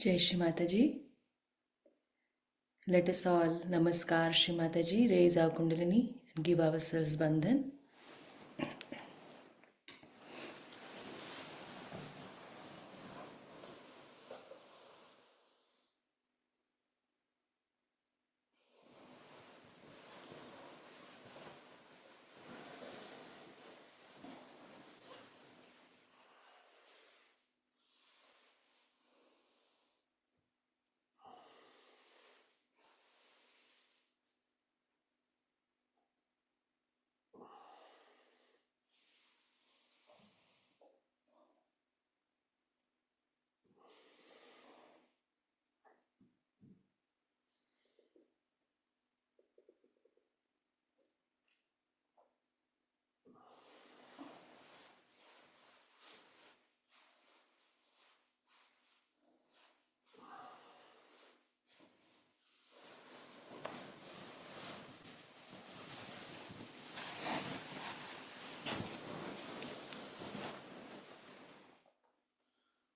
Jai Shri Mataji. Let us all Namaskar Shri Mataji, raise our Kundalini and give ourselves Bandhan.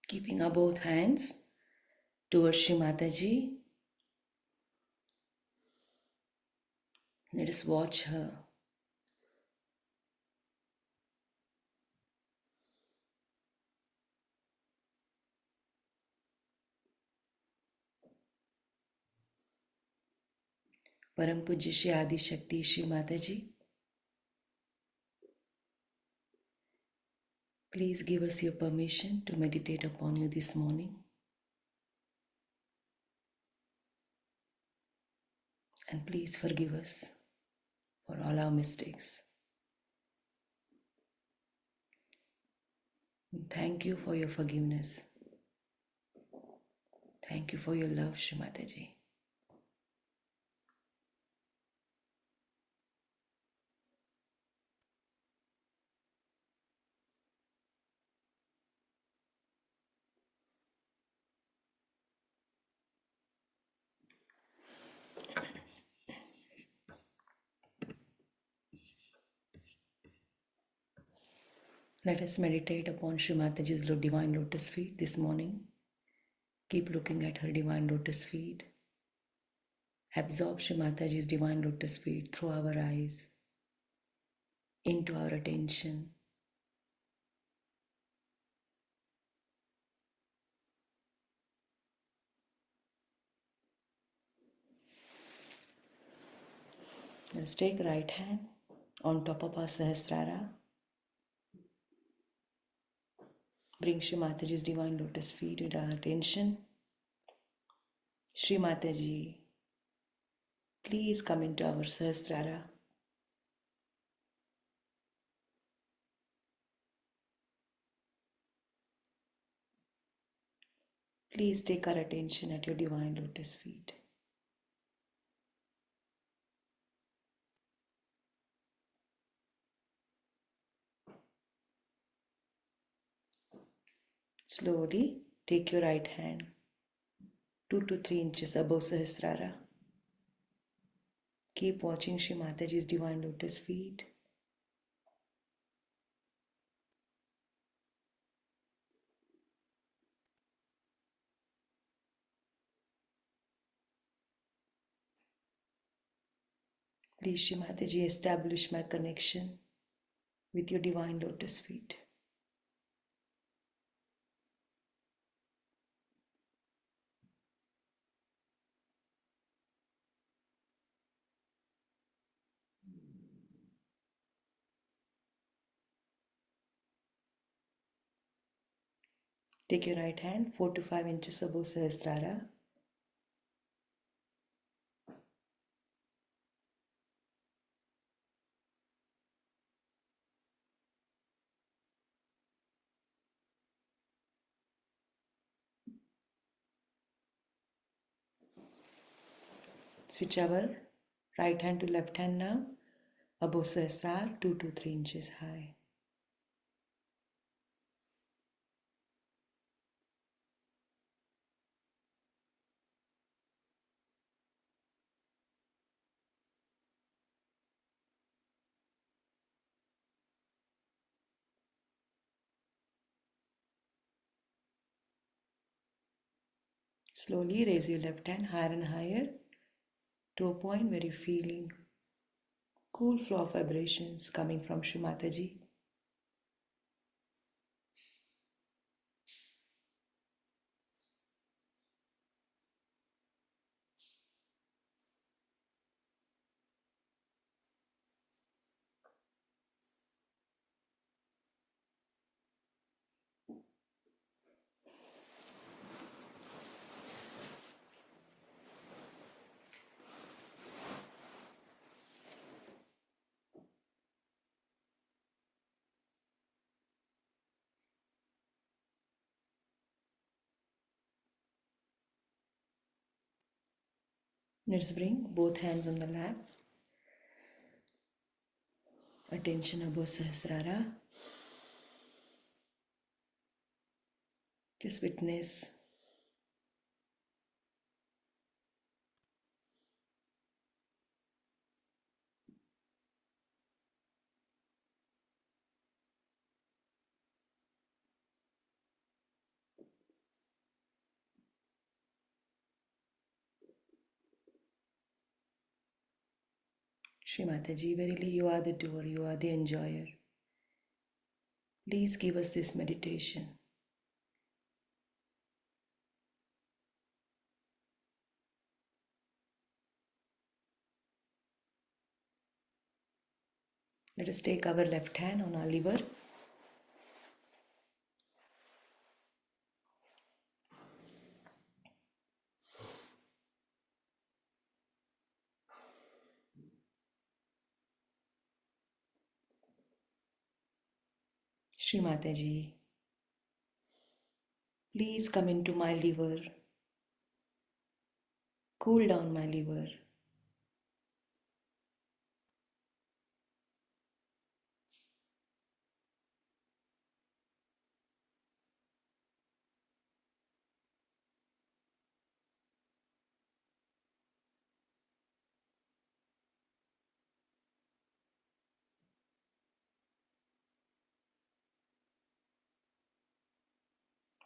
Keeping our both hands towards Shri Mataji. Let us watch her. Param Pujya Shri Adi Shakti Shri Mataji. Please give us your permission to meditate upon you this morning. And please forgive us for all our mistakes. And thank you for your forgiveness. Thank you for your love, Shri Mataji. Let us meditate upon Shri Mataji's divine lotus feet this morning. Keep looking at her divine lotus feet. Absorb Shri Mataji's divine lotus feet through our eyes, into our attention. Let's take right hand on top of our Sahasrara. Bring Shri Mataji's divine lotus feet with our attention. Shri Mataji, please come into our Sahasrara. Please take our attention at your divine lotus feet. Slowly take your right hand 2 to 3 inches above Sahasrara. Keep watching Shri Mataji's divine lotus feet. Please, Shri Mataji, establish my connection with your divine lotus feet. Take your right hand 4 to 5 inches above Sahasrara. Switch our right hand to left hand now, above Sahasrara, 2 to 3 inches high. Slowly raise your left hand higher and higher to a point where you're feeling cool flow of vibrations coming from Shri Mataji. Let's bring both hands on the lap. Attention above Sahasrara. Just witness Shri Mataji. Verily, you are the doer, you are the enjoyer. Please give us this meditation. Let us take our left hand on our liver. Shri Mataji, please come into my liver. Cool down my liver.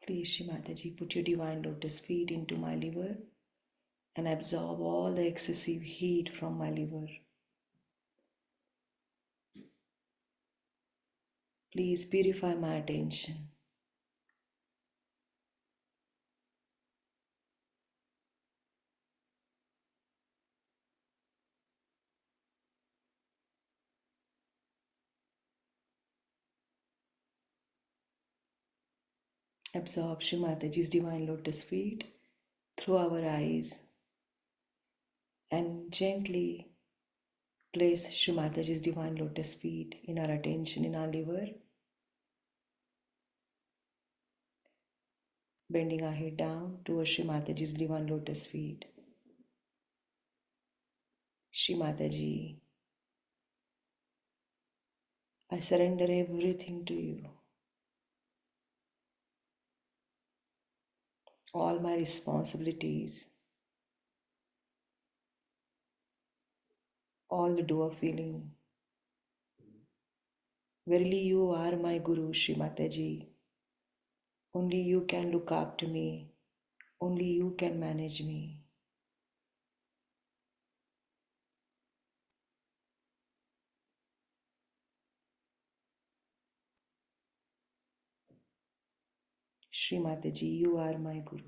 Please, Shri Mataji, put your divine lotus feet into my liver and absorb all the excessive heat from my liver. Please purify my attention. Absorb Shri Mataji's divine lotus feet through our eyes and gently place Shri Mataji's divine lotus feet in our attention in our liver, bending our head down towards Shri Mataji's divine lotus feet. Shri Mataji, I surrender everything to you. All my responsibilities, all the doer feeling. Verily, you are my Guru, Shri Mataji. Only you can look after me. Only you can manage me. Shri Mataji, you are my Guru.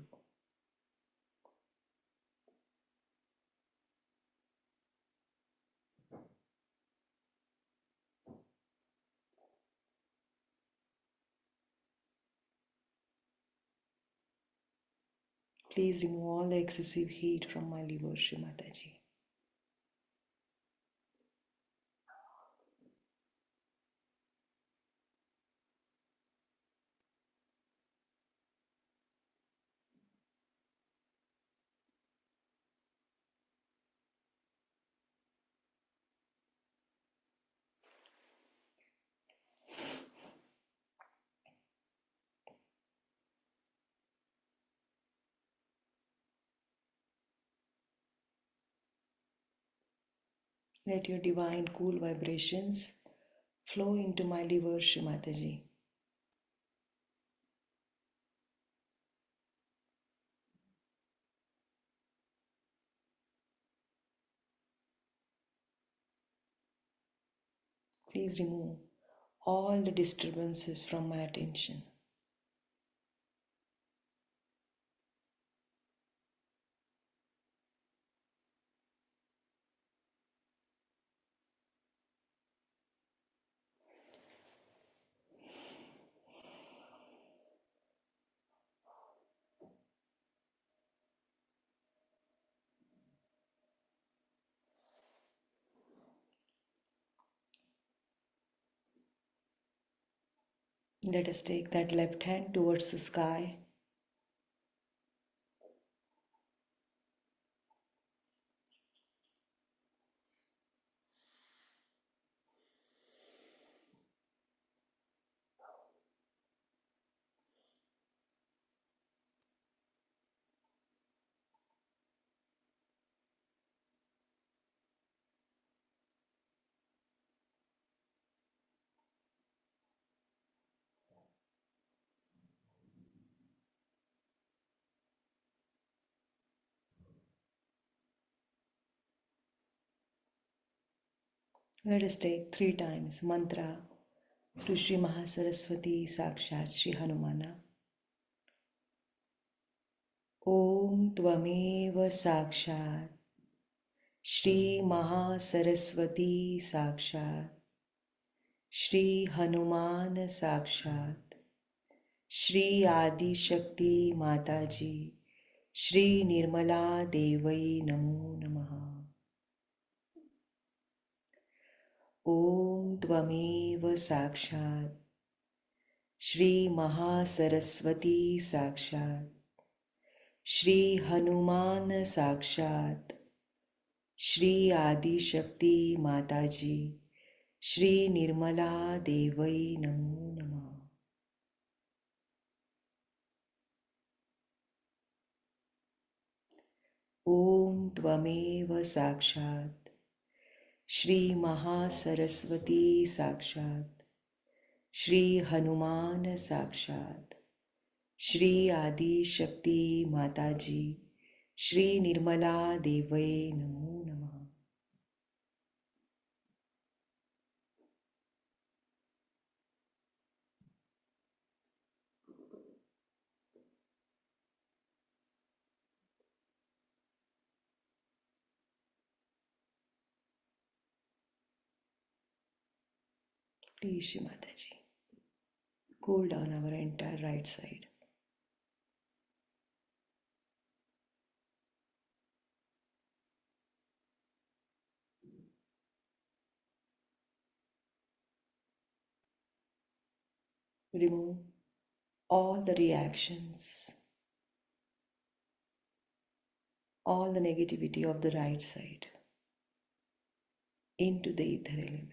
Please remove all the excessive heat from my liver, Shri Mataji. Let your divine cool vibrations flow into my liver, Shri Mataji. Please remove all the disturbances from my attention. Let us take that left hand towards the sky. Let us take 3 times mantra to Shri Mahasaraswati Sakshat Shri Hanumana. Om Tvameva Sakshat Shri Mahasaraswati Sakshat Shri Hanuman Sakshat Shri Adi Shakti Mataji Shri Nirmala Devai Namo Namaha. Om Tvameva Sakshat Shri Mahasaraswati Sakshat Shri Hanuman Sakshat Shri Adi Shakti Mataji Shri Nirmala Devai Namo Namaha. Om Tvameva Sakshat Shri Mahasaraswati Sakshat Shri Hanuman Sakshat Shri Adi Shakti Mataji Shri Nirmala Devai Namo Namaha. Please Shri Mataji, cool down our entire right side. Remove all the reactions, all the negativity of the right side into the ether element.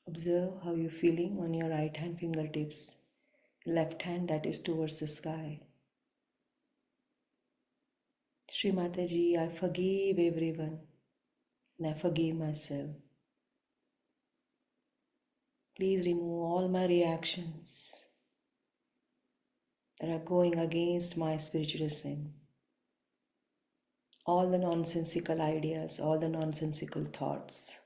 Observe how you're feeling on your right hand fingertips, left hand that is towards the sky. Shri Mataji, I forgive everyone and I forgive myself. Please remove all my reactions that are going against my spiritualism, all the nonsensical ideas, all the nonsensical thoughts.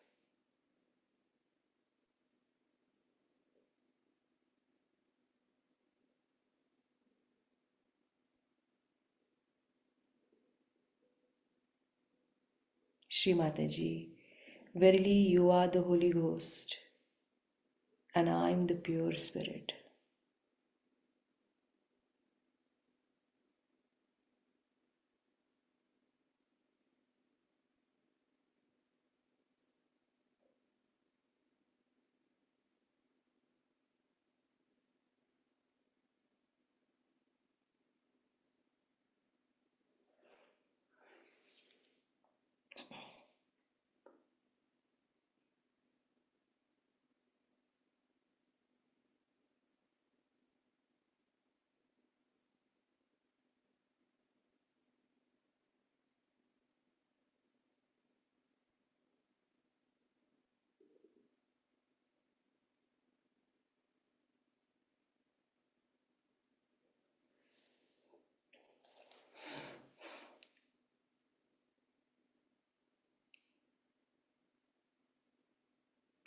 Shri Mataji, verily you are the Holy Ghost and I am the pure spirit.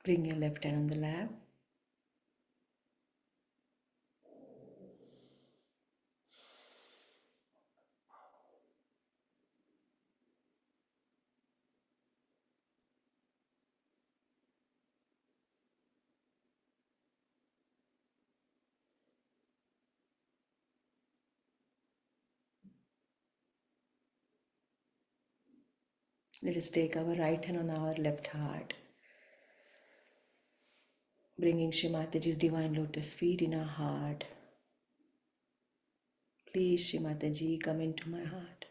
Bring your left hand on the lap. Let us take our right hand on our left heart, bringing Shri Mataji's divine lotus feet in our heart. Please, Shri Mataji, come into my heart.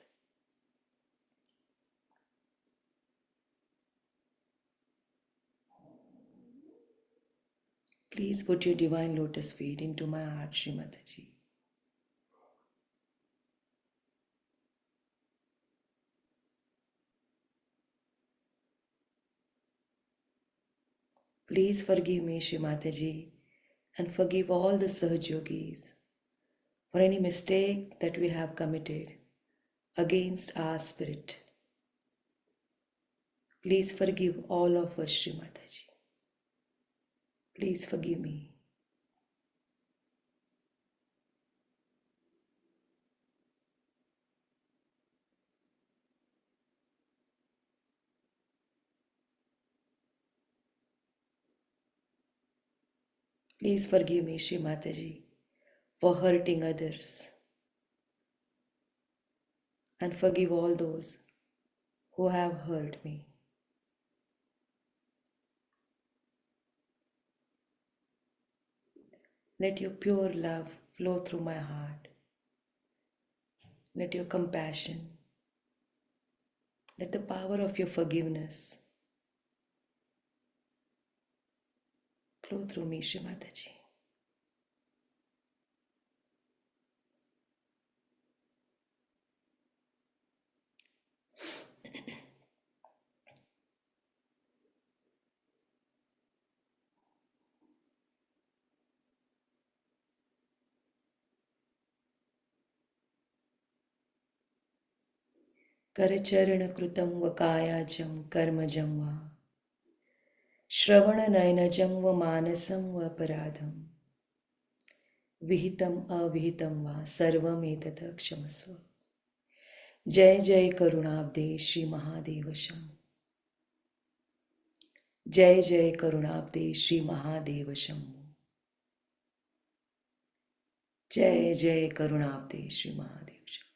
Please put your divine lotus feet into my heart, Shri Mataji. Please forgive me, Shri Mataji, and forgive all the Sahaj Yogis for any mistake that we have committed against our spirit. Please forgive all of us, Shri Mataji. Please forgive me. Please forgive me, Shri Mataji, for hurting others, and forgive all those who have hurt me. Let your pure love flow through my heart. Let your compassion, let the power of your forgiveness flow through me, Shri Mataji. करचरण कृतं व कायाजं कर्मजं वा श्रवणनयनजं व मानसं व अपराधं विहितम् अविहितं वा सर्वमेतत् क्षमस्व. जय जय करुणाब्दे श्री महादेव शंभो. जय जय करुणाब्दे श्री महादेव शंभो. जय जय करुणाब्दे Shri Mahadev Shambho.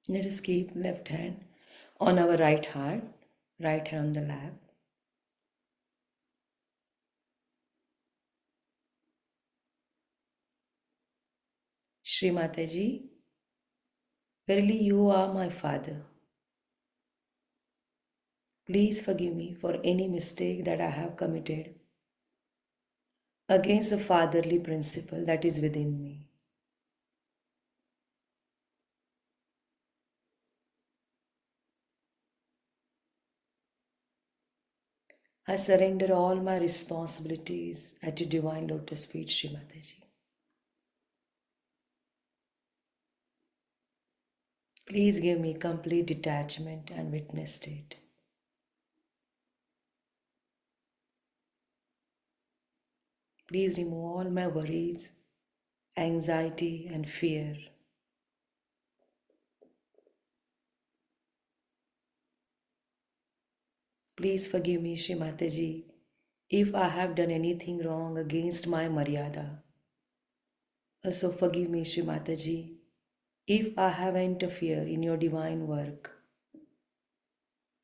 Let us keep left hand on our right heart, right hand on the lap. Shri Mataji, verily you are my father. Please forgive me for any mistake that I have committed against the fatherly principle that is within me. I surrender all my responsibilities at your divine lotus feet, Shri Mataji. Please give me complete detachment and witness state. Please remove all my worries, anxiety, and fear. Please forgive me, Shri Mataji, if I have done anything wrong against my Maryada. Also forgive me, Shri Mataji, if I have interfered in your divine work.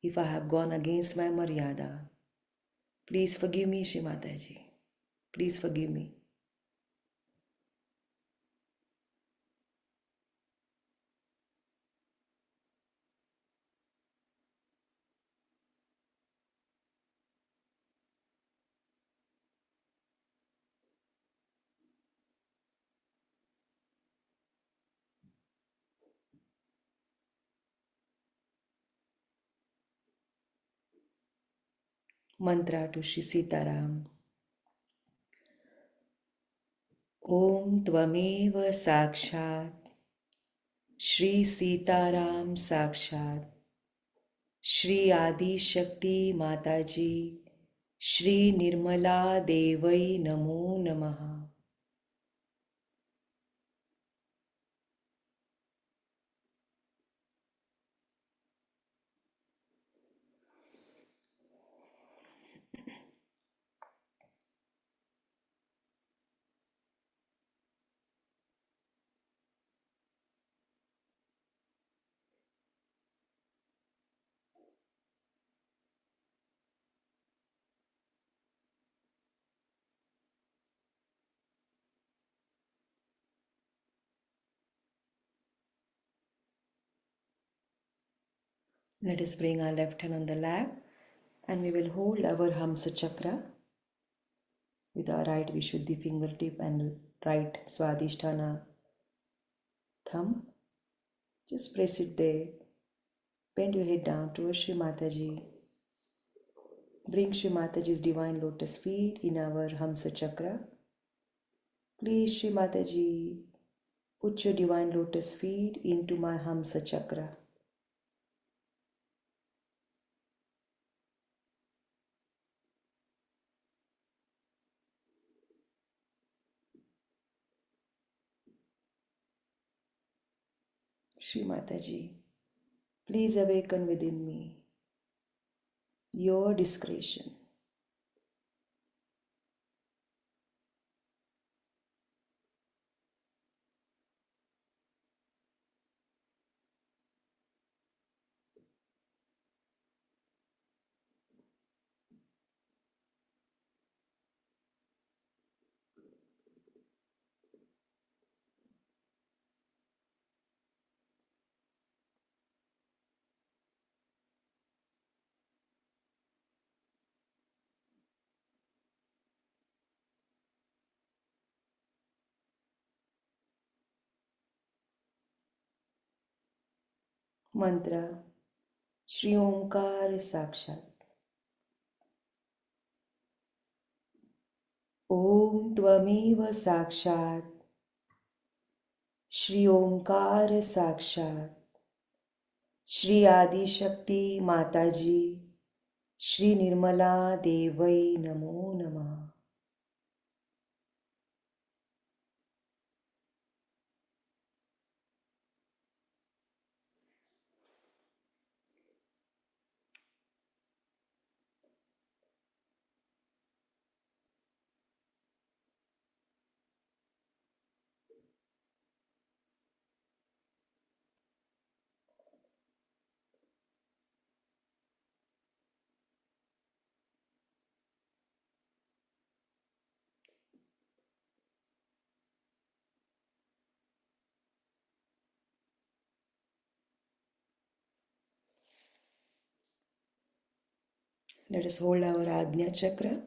If I have gone against my Maryada, please forgive me, Shri Mataji. Please forgive me. Mantra to Shri Sitaram. Om Tvameva Sakshat Shri Sitaram Sakshat Shri Adi Shakti Mataji Shri Nirmala Devai Namo Namaha. Let us bring our left hand on the lap and we will hold our Hamsa Chakra with our right Vishuddhi fingertip and right Swadhisthana thumb. Just press it there. Bend your head down towards Shri Mataji. Bring Shri Mataji's divine lotus feet in our Hamsa Chakra. Please, Shri Mataji, put your divine lotus feet into my Hamsa Chakra. Shri Mataji, please awaken within me your discretion. Mantra Shri Omkar Sakshat. Om Tvameva Sakshat Shri Omkar Sakshat Shri Adi Shakti Mataji Shri Nirmala Devai Namo Namaha. Let us hold our Ajna Chakra.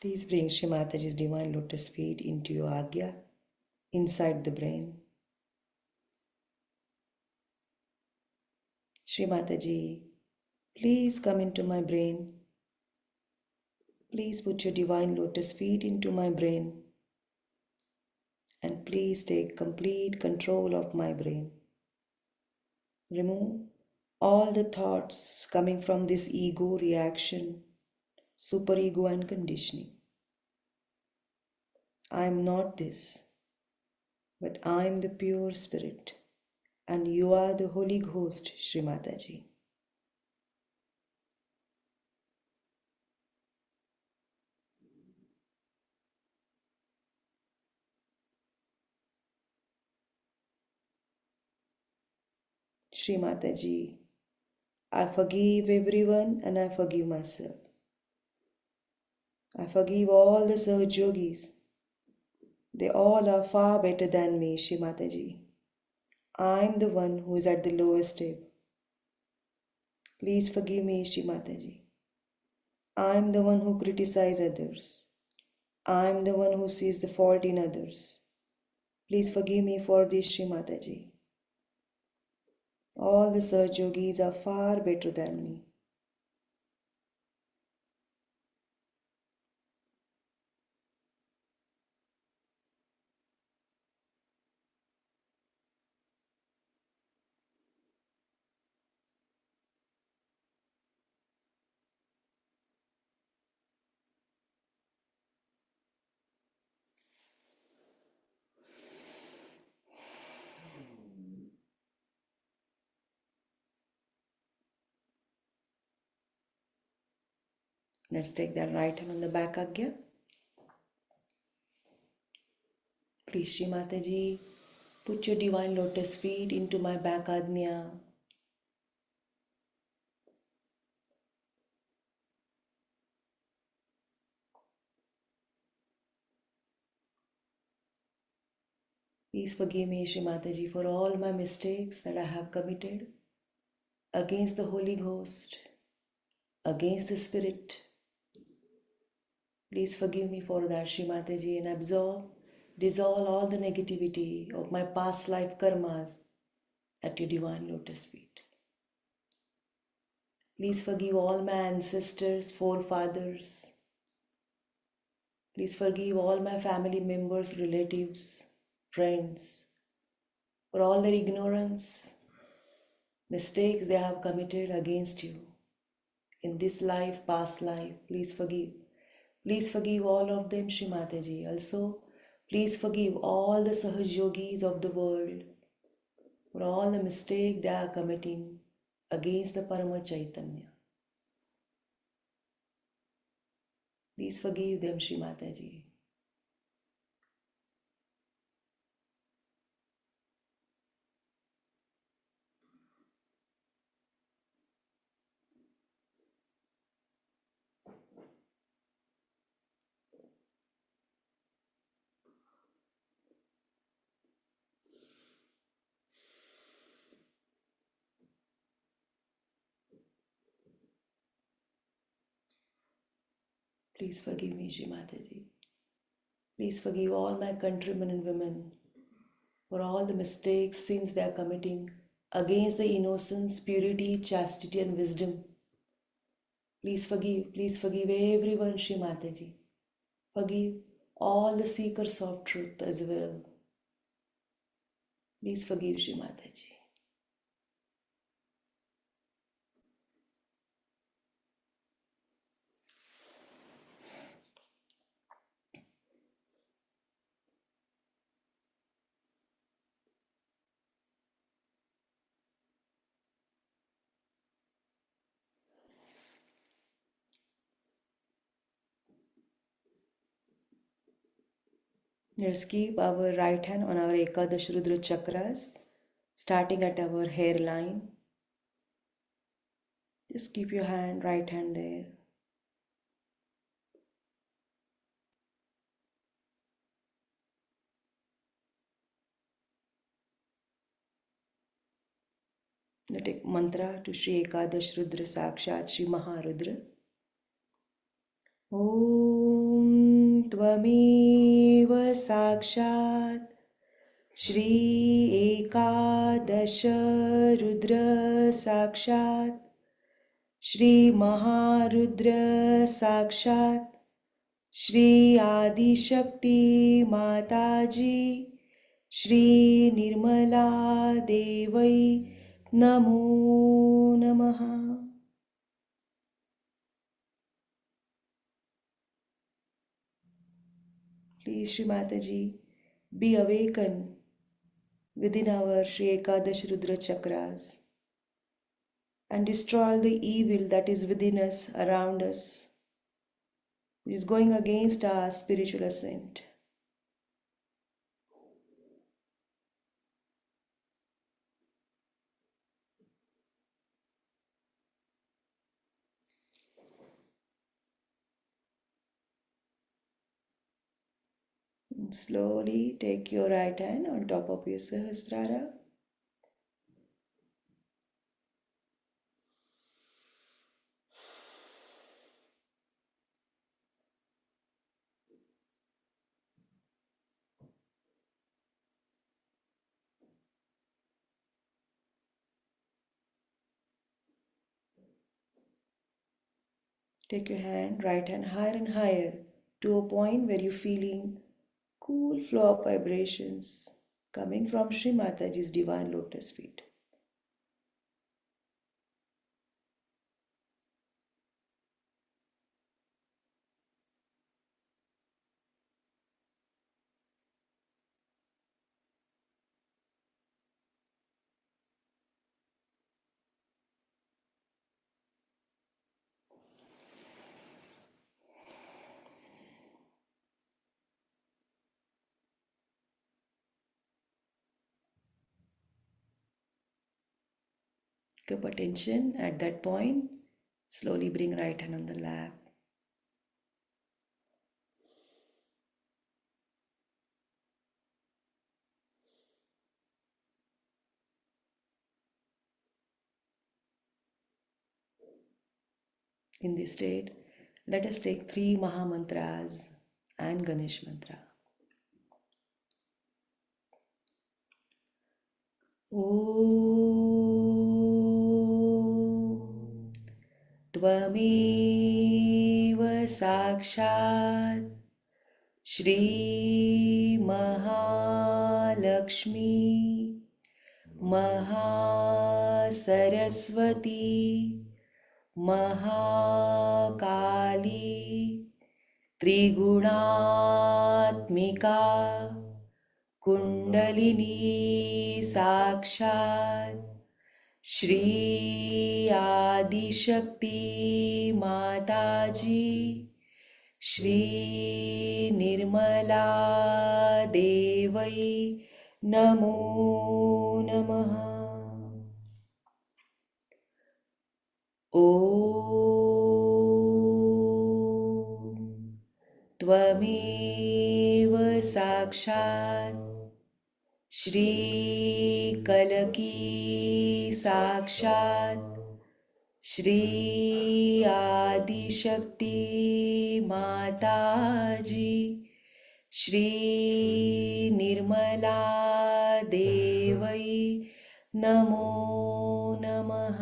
Please bring Shri Mataji's divine lotus feet into your Agya, inside the brain. Shri Mataji, please come into my brain. Please put your divine lotus feet into my brain. And please take complete control of my brain. Remove all the thoughts coming from this ego reaction, superego and conditioning. I am not this, but I am the pure spirit, and you are the Holy Ghost, Shri Mataji. Shri Mataji, I forgive everyone and I forgive myself. I forgive all the Sahajogis. They all are far better than me, Shri Mataji. I am the one who is at the lowest step. Please forgive me, Shri Mataji. I am the one who criticizes others. I am the one who sees the fault in others. Please forgive me for this, Shri Mataji. All the Saj Yogis are far better than me. Let's take that right hand on the back Agya. Please, Shri Mataji, put your divine lotus feet into my back Ajna. Please forgive me, Shri Mataji, for all my mistakes that I have committed against the Holy Ghost, against the Spirit. Please forgive me for that, Shri Mataji, and dissolve all the negativity of my past life karmas at your divine lotus feet. Please forgive all my ancestors, forefathers. Please forgive all my family members, relatives, friends, for all their ignorance, mistakes they have committed against you in this life, past life. Please forgive. Please forgive all of them, Shri Mataji. Also, please forgive all the Sahaj Yogis of the world for all the mistake they are committing against the Parama Chaitanya. Please forgive them, Shri Mataji. Please forgive me, Shri Mataji. Please forgive all my countrymen and women for all the mistakes, sins they are committing against the innocence, purity, chastity and wisdom. Please forgive everyone, Shri Mataji. Forgive all the seekers of truth as well. Please forgive, Shri Mataji. Let's keep our right hand on our Ekadash Rudra chakras, starting at our hairline. Just keep your right hand there. Now take mantra to Shri Ekadash Rudra Sakshat Shri Maharudra. Om Tvameva Sakshat Shri Ekadasha Rudra Sakshat Shri Maharudra Sakshat Shri Adi Shakti Mataji Shri Nirmala Devai Namo Namaha. Please, Shri Mataji, be awakened within our Shri Ekadash Rudra chakras and destroy the evil that is within us, around us, which is going against our spiritual ascent. And slowly take your right hand on top of your Sahasrara. Take your hand, right hand higher and higher to a point where you're feeling cool flow of vibrations coming from Shri Mataji's divine lotus feet. Keep attention at that point. Slowly bring right hand on the lap. In this state, let us take 3 Maha Mantras and Ganesh Mantra. ॐ त्वमेव साक्षात् श्रीमहालक्ष्मी महासरस्वती महाकाली त्रिगुणात्मिका कुण्डलिनी साक्षात् श्री आदिशक्ति माताजी श्री निर्मला देवै नमो नमः। ॐ त्वमेव साक्षात् श्रीकलकी साक्षात् श्री आदिशक्ति माताजी श्री निर्मला देवै नमो नमः।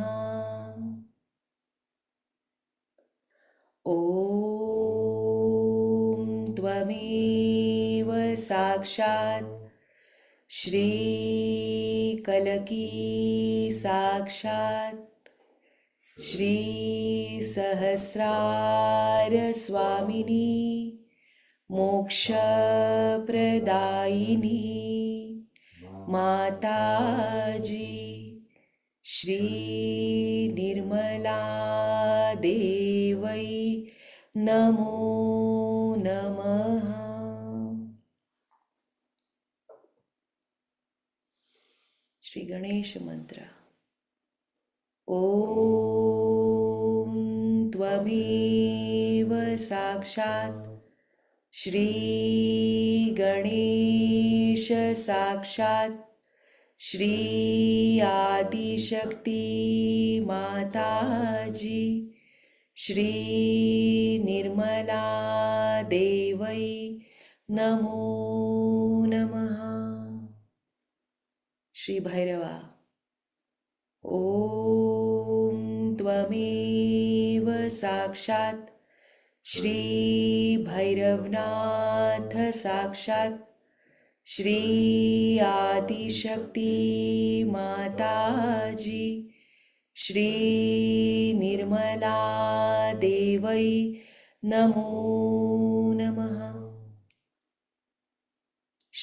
ॐ त्वमेव साक्षात् श्रीकलकी साक्षात् श्री सहस्रारस्वामिनी मोक्षप्रदायिनी माताजी श्री निर्मला देवै नमो नमः। श्री गणेश मंत्र। ॐ त्वमेव साक्षात् श्री गणेश साक्षात् श्री आदिशक्ति माताजी श्री निर्मला देवै नमो नमः। श्री भैरवा। ॐ त्वमेव साक्षात् श्री भैरवनाथ साक्षात् श्री आदिशक्ति माताजी श्री निर्मला देवै नमो नमः।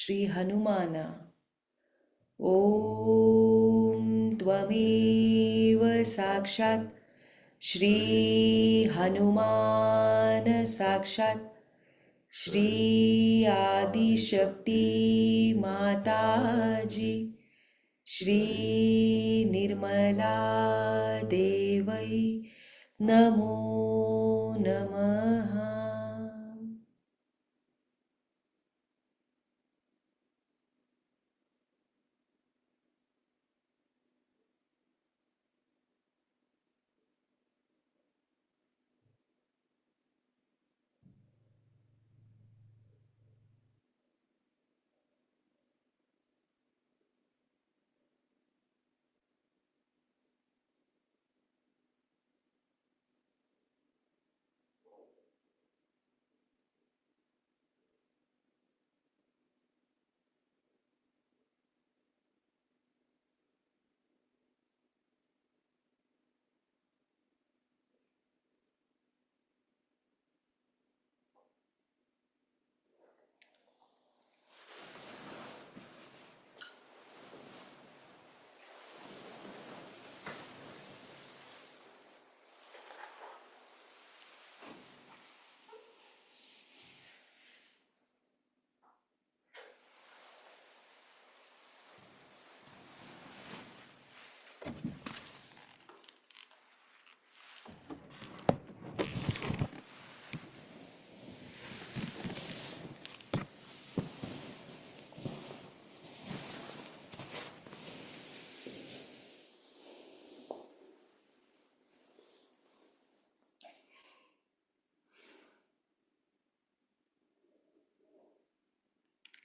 श्री हनुमाना। ॐ त्वमेव साक्षात् श्री हनुमान साक्षात् श्री आदिशक्ति माताजी श्री निर्मला देवै नमो नमः।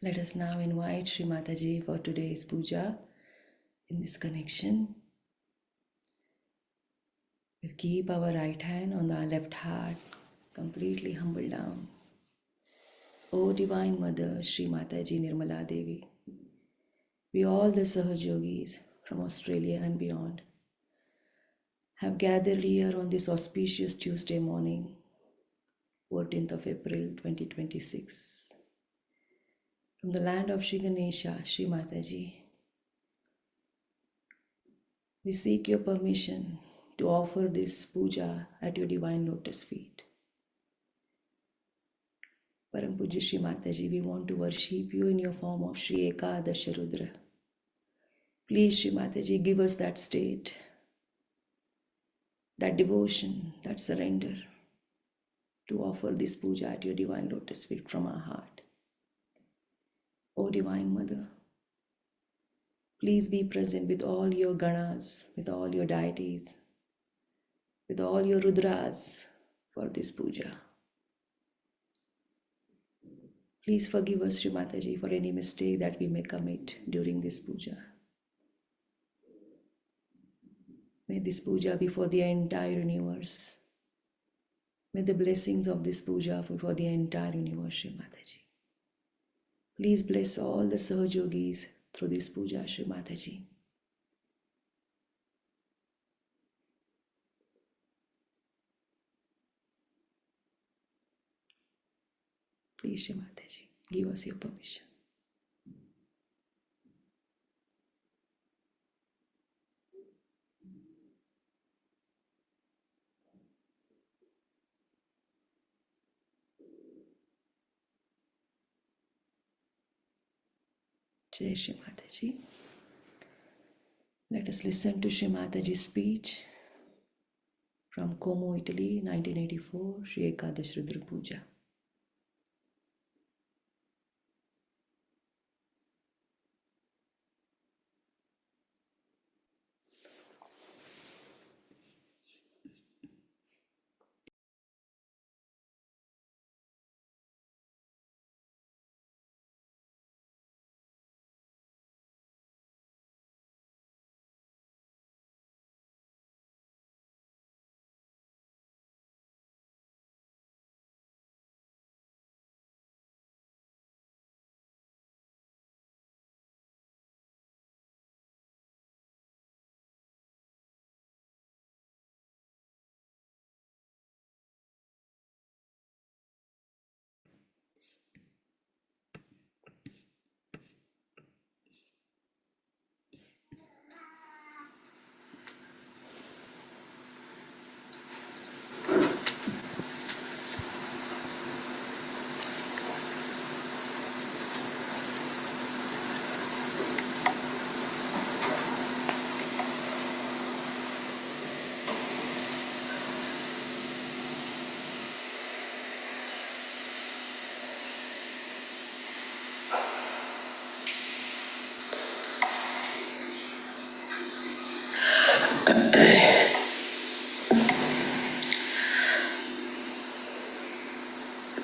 Let us now invite Shri Mataji for today's puja in this connection. We'll keep our right hand on our left heart, completely humble down. O Divine Mother, Shri Mataji Nirmala Devi, we all the Sahajogis from Australia and beyond have gathered here on this auspicious Tuesday morning, 14th of April 2026. From the land of Shri Ganesha, Shri Mataji, we seek your permission to offer this puja at your divine lotus feet. Param Pujya Shri Mataji, we want to worship you in your form of Shri Ekadasha Rudra. Please, Shri Mataji, give us that state, that devotion, that surrender to offer this puja at your divine lotus feet from our heart. O Divine Mother, please be present with all your ganas, with all your deities, with all your Rudras for this puja. Please forgive us, Shri Mataji, for any mistake that we may commit during this puja. May this puja be for the entire universe. May the blessings of this puja be for the entire universe, Shri Mataji. Please bless all the Sahajogis through this puja, Shri Mataji. Please, Shri Mataji, give us your permission. Jai Shri Mataji. Let us listen to Shri Mataji's speech from Como, Italy, 1984, Shri Ekadash Rudra Puja.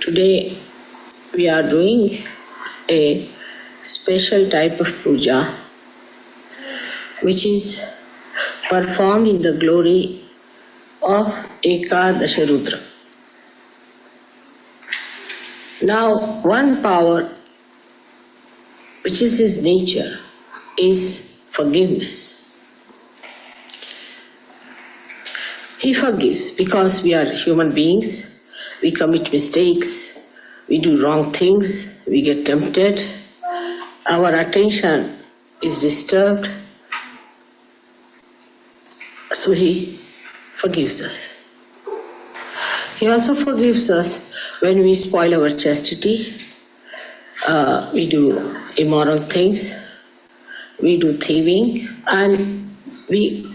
Today we are doing a special type of puja which is performed in the glory of Ekadasha Rudra. Now, one power which is his nature is forgiveness. He forgives because we are human beings. We commit mistakes, we do wrong things, we get tempted, our attention is disturbed, so he forgives us. He also forgives us when we spoil our chastity, we do immoral things, we do thieving, and we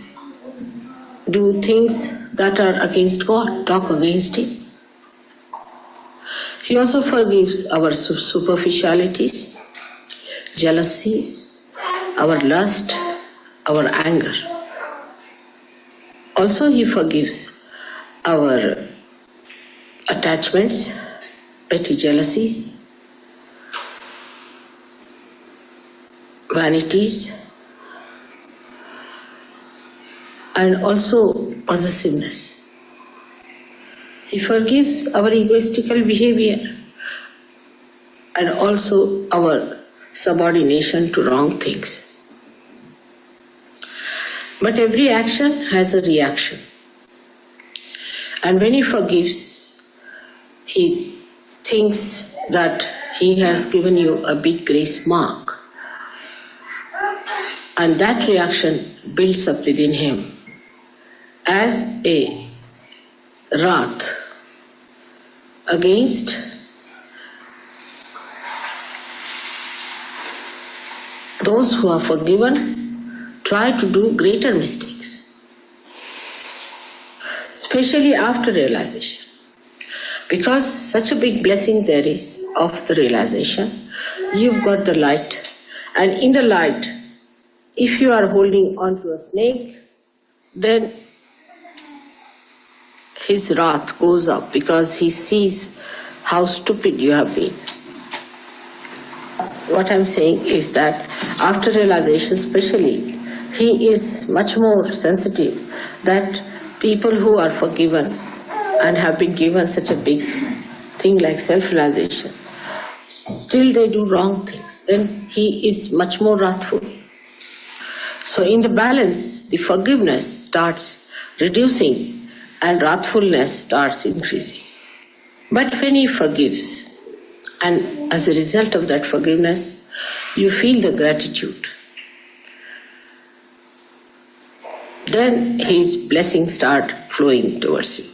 do things that are against God, talk against Him. He also forgives our superficialities, jealousies, our lust, our anger. Also, He forgives our attachments, petty jealousies, vanities, and also possessiveness. He forgives our egoistical behavior and also our subordination to wrong things. But every action has a reaction. And when he forgives, he thinks that he has given you a big grace mark. And that reaction builds up within him as a wrath against those who are forgiven, try to do greater mistakes, especially after realization. Because such a big blessing there is of the realization, you've got the light, and in the light, if you are holding onto a snake, then his wrath goes up because he sees how stupid you have been. What I'm saying is that after realization especially, he is much more sensitive that people who are forgiven and have been given such a big thing like self-realization, still they do wrong things, then he is much more wrathful. So in the balance, the forgiveness starts reducing and wrathfulness starts increasing. But when he forgives, and as a result of that forgiveness, you feel the gratitude, then his blessings start flowing towards you.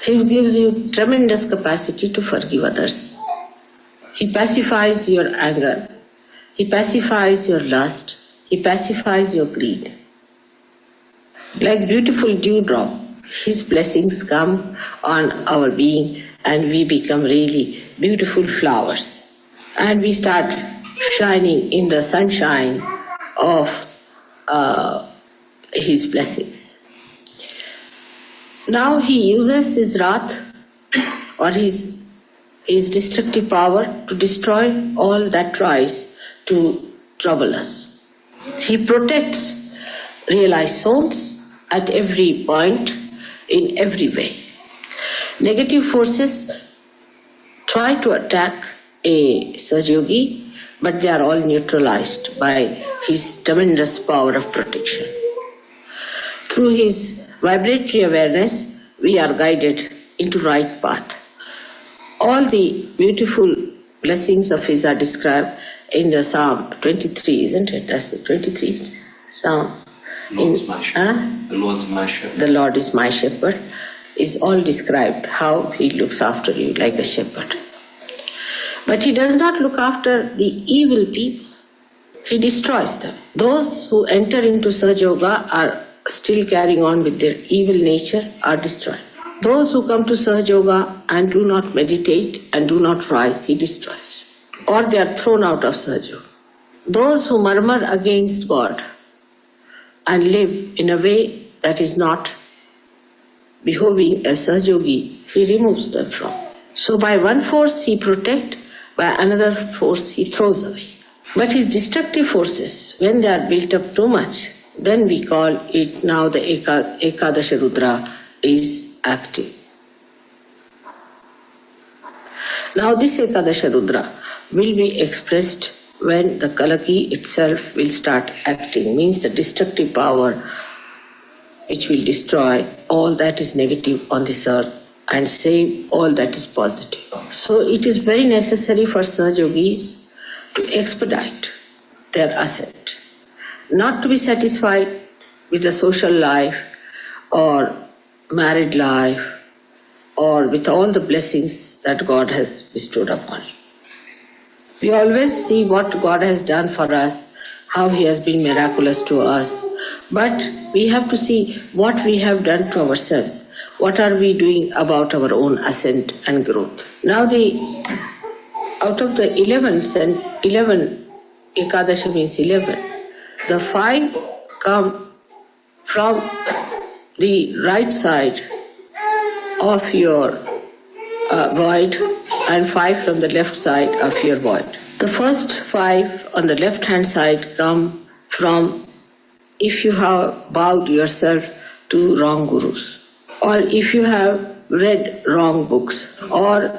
He gives you tremendous capacity to forgive others. He pacifies your anger. He pacifies your lust. He pacifies your greed. Like beautiful dewdrop, his blessings come on our being and we become really beautiful flowers. And we start shining in the sunshine of his blessings. Now he uses his wrath or his destructive power to destroy all that tries to trouble us. He protects realized souls at every point, in every way. Negative forces try to attack a Sahaja-yogi, but they are all neutralized by his tremendous power of protection. Through his vibratory awareness, we are guided into right path. All the beautiful blessings of his are described in the Psalm 23, isn't it? That's the 23 Psalm. The Lord is my shepherd. The Lord is my shepherd is all described, how he looks after you like a shepherd. But he does not look after the evil people. He destroys them. Those who enter into Sahaja Yoga are still carrying on with their evil nature are destroyed. Those who come to Sahaja Yoga and do not meditate and do not rise, he destroys. Or they are thrown out of Sahaja Yoga. Those who murmur against God and live in a way that is not behoving as Sahaja Yogi, he removes them from. So by one force he protects, by another force he throws away. But his destructive forces, when they are built up too much, then we call it now the Ekadasha Rudra is active. Now this Ekadasha Rudra will be expressed when the Kalaki itself will start acting, means the destructive power which will destroy all that is negative on this earth and save all that is positive. So it is very necessary for Sahaja Yogis to expedite their ascent, not to be satisfied with the social life or married life or with all the blessings that God has bestowed upon you. We always see what God has done for us, how He has been miraculous to us, but we have to see what we have done to ourselves. What are we doing about our own ascent and growth? Now out of the 11, Ekadasha means 11, the 5 come from the right side of your void and 5 from the left side of your void. The first 5 on the left hand side come from if you have bowed yourself to wrong gurus, or if you have read wrong books, or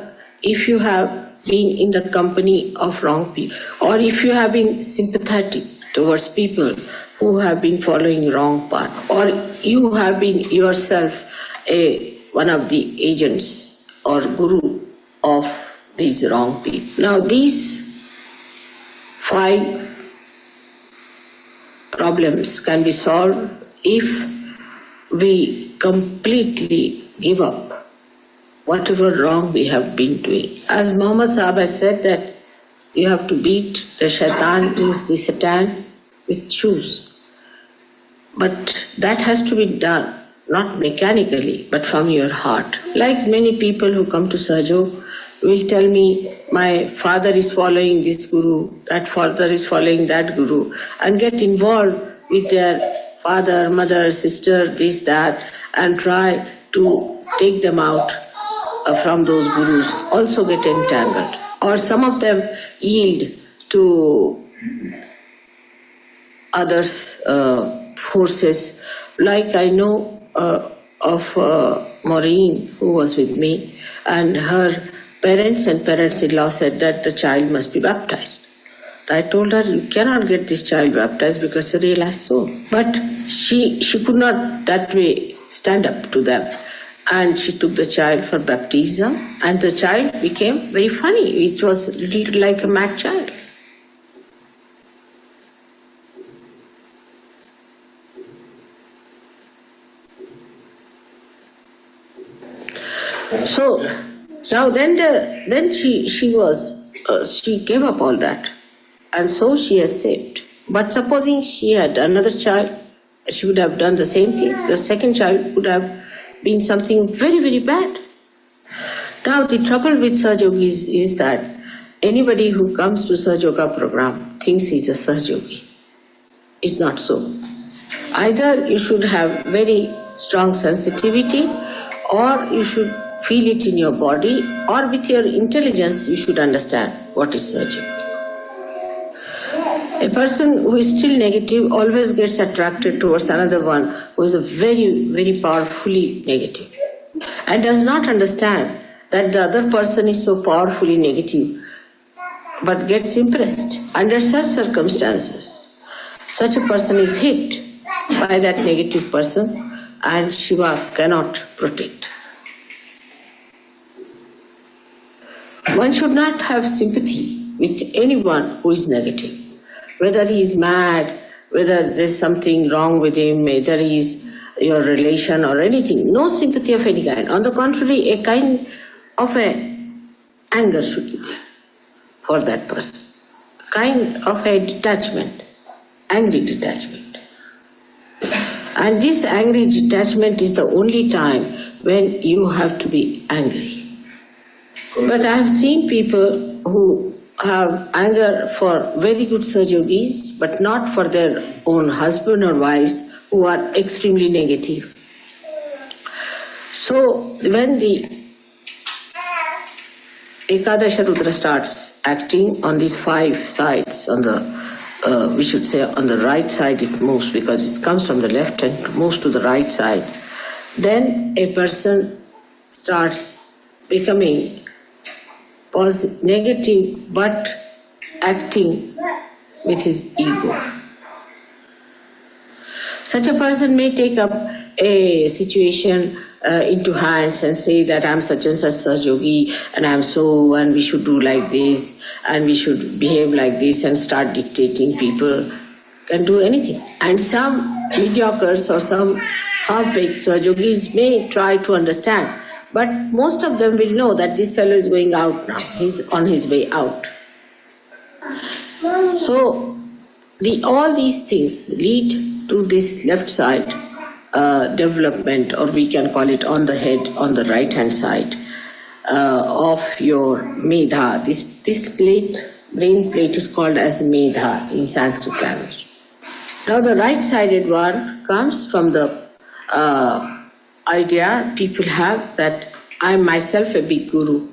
if you have been in the company of wrong people, or if you have been sympathetic towards people who have been following wrong path, or you have been yourself one of the agents or guru of these wrong people. Now these 5 problems can be solved if we completely give up whatever wrong we have been doing. As Muhammad Sahib has said that you have to beat the shaitan, the satan with shoes. But that has to be done not mechanically, but from your heart. Like many people who come to Sahajog will tell me, my father is following this guru, that father is following that guru, and get involved with their father, mother, sister, this, that, and try to take them out from those gurus, also get entangled. Or some of them yield to others' forces. Like I know of Maureen, who was with me, and her parents and parents-in-law said that the child must be baptized. I told her, you cannot get this child baptized because it's a realized soul. But she could not that way stand up to them. And she took the child for baptism, and the child became very funny. It was little like a mad child. So now then she gave up all that, and so she has saved. But supposing she had another child, she would have done the same thing. The second child would have been something very, very bad. Now the trouble with Sahajogis is that anybody who comes to Sahajoga program thinks he's a Sahajogi. It's not so. Either you should have very strong sensitivity, or you should feel it in your body, or with your intelligence you should understand what is Sahajoga. A person who is still negative always gets attracted towards another one who is very, very powerfully negative, and does not understand that the other person is so powerfully negative, but gets impressed. Under such circumstances, such a person is hit by that negative person, and Shiva cannot protect. One should not have sympathy with anyone who is negative. Whether he is mad, whether there's something wrong with him, whether he is your relation or anything, no sympathy of any kind. On the contrary, a kind of anger should be there for that person. Kind of a detachment, angry detachment. And this angry detachment is the only time when you have to be angry. But I have seen people who have anger for very good Sahajogis, but not for their own husband or wives who are extremely negative. So when the Ekadasha Rudra starts acting on these 5 sides, on the we should say on the right side it moves, because it comes from the left and moves to the right side, then a person starts becoming negative but acting with his ego. Such a person may take up a situation into hands and say that I'm such and such Sahajogi and I'm so, and we should do like this and we should behave like this, and start dictating. People can do anything. And some mediocres or some half-baked Sahajogis may try to understand, but most of them will know that this fellow is going out now. He's on his way out. So all these things lead to this left side development, or we can call it on the head, on the right hand side of your medha. This brain plate is called as medha in Sanskrit language. Now the right sided one comes from the idea people have that I am myself a big guru.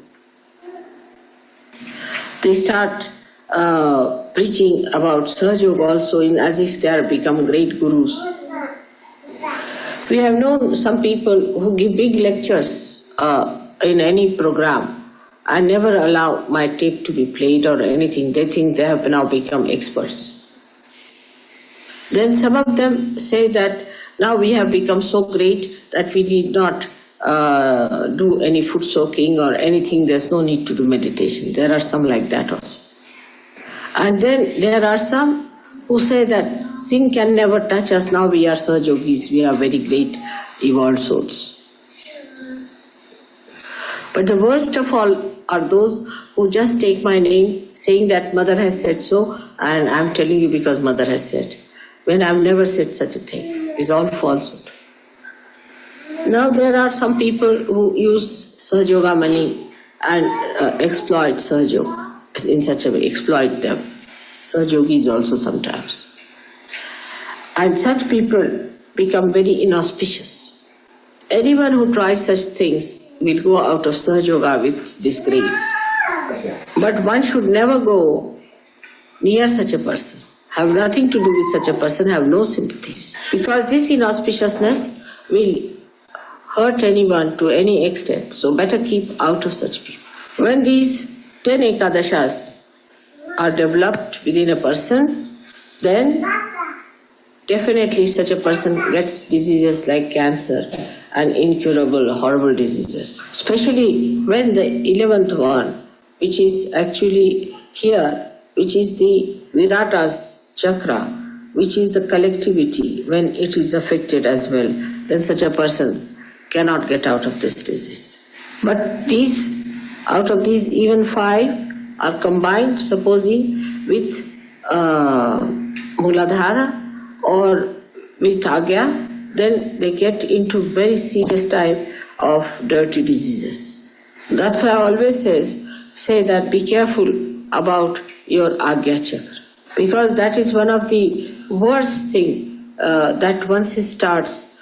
They start preaching about Sahaja also as if they are become great gurus. We have known some people who give big lectures in any program and never allow my tape to be played or anything. They think they have now become experts. Then some of them say that now we have become so great that we need not do any foot soaking or anything. There's no need to do meditation. There are some like that also. And then there are some who say that sin can never touch us. Now we are Sahajogis. We are very great evolved souls. But the worst of all are those who just take my name saying that Mother has said so, and I'm telling you because Mother has said. When I've never said such a thing. It's all falsehood. Now there are some people who use Sahaja money and exploit Sahaja in such a way, exploit them. Sahajogis also sometimes. And such people become very inauspicious. Anyone who tries such things will go out of Sahaja with disgrace. But one should never go near such a person. Have nothing to do with such a person, have no sympathies. Because this inauspiciousness will hurt anyone to any extent, so better keep out of such people. When these 10 Ekadashas are developed within a person, then definitely such a person gets diseases like cancer and incurable, horrible diseases. Especially when the 11th one, which is actually here, which is the Virata's chakra, which is the collectivity, when it is affected as well, then such a person cannot get out of this disease. But out of these, even 5 are combined, supposing, with Muladhara or with Agya, then they get into very serious type of dirty diseases. That's why I always say that be careful about your Agya chakra. Because that is one of the worst thing that once it starts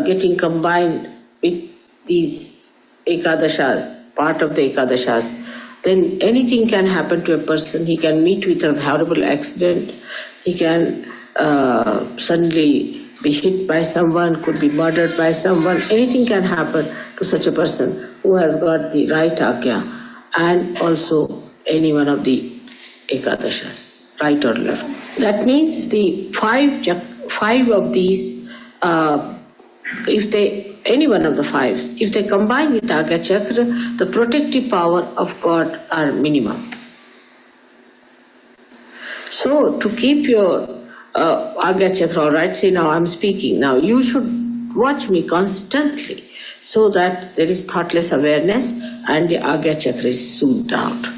getting combined with these Ekadashas, part of the Ekadashas, then anything can happen to a person. He can meet with a horrible accident. He can suddenly be hit by someone, could be murdered by someone. Anything can happen to such a person who has got the right Agya, and also any one of the Ekadashas. Right or left. That means the 5 of these, any one of the 5s, if they combine with Agya Chakra, the protective power of God are minimum. So to keep your Agya Chakra, all right, say now I'm speaking, now you should watch me constantly so that there is thoughtless awareness and the Agya Chakra is soothed out.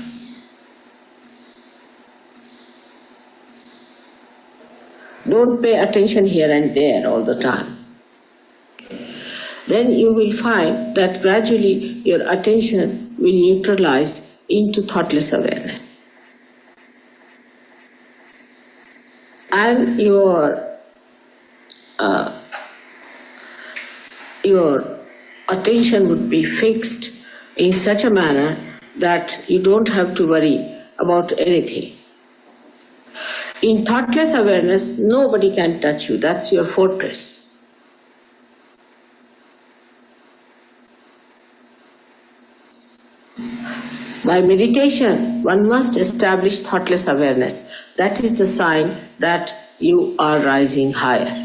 Don't pay attention here and there all the time. Then you will find that gradually your attention will neutralize into thoughtless awareness. And your attention would be fixed in such a manner that you don't have to worry about anything. In thoughtless awareness, nobody can touch you. That's your fortress. By meditation, one must establish thoughtless awareness. That is the sign that you are rising higher.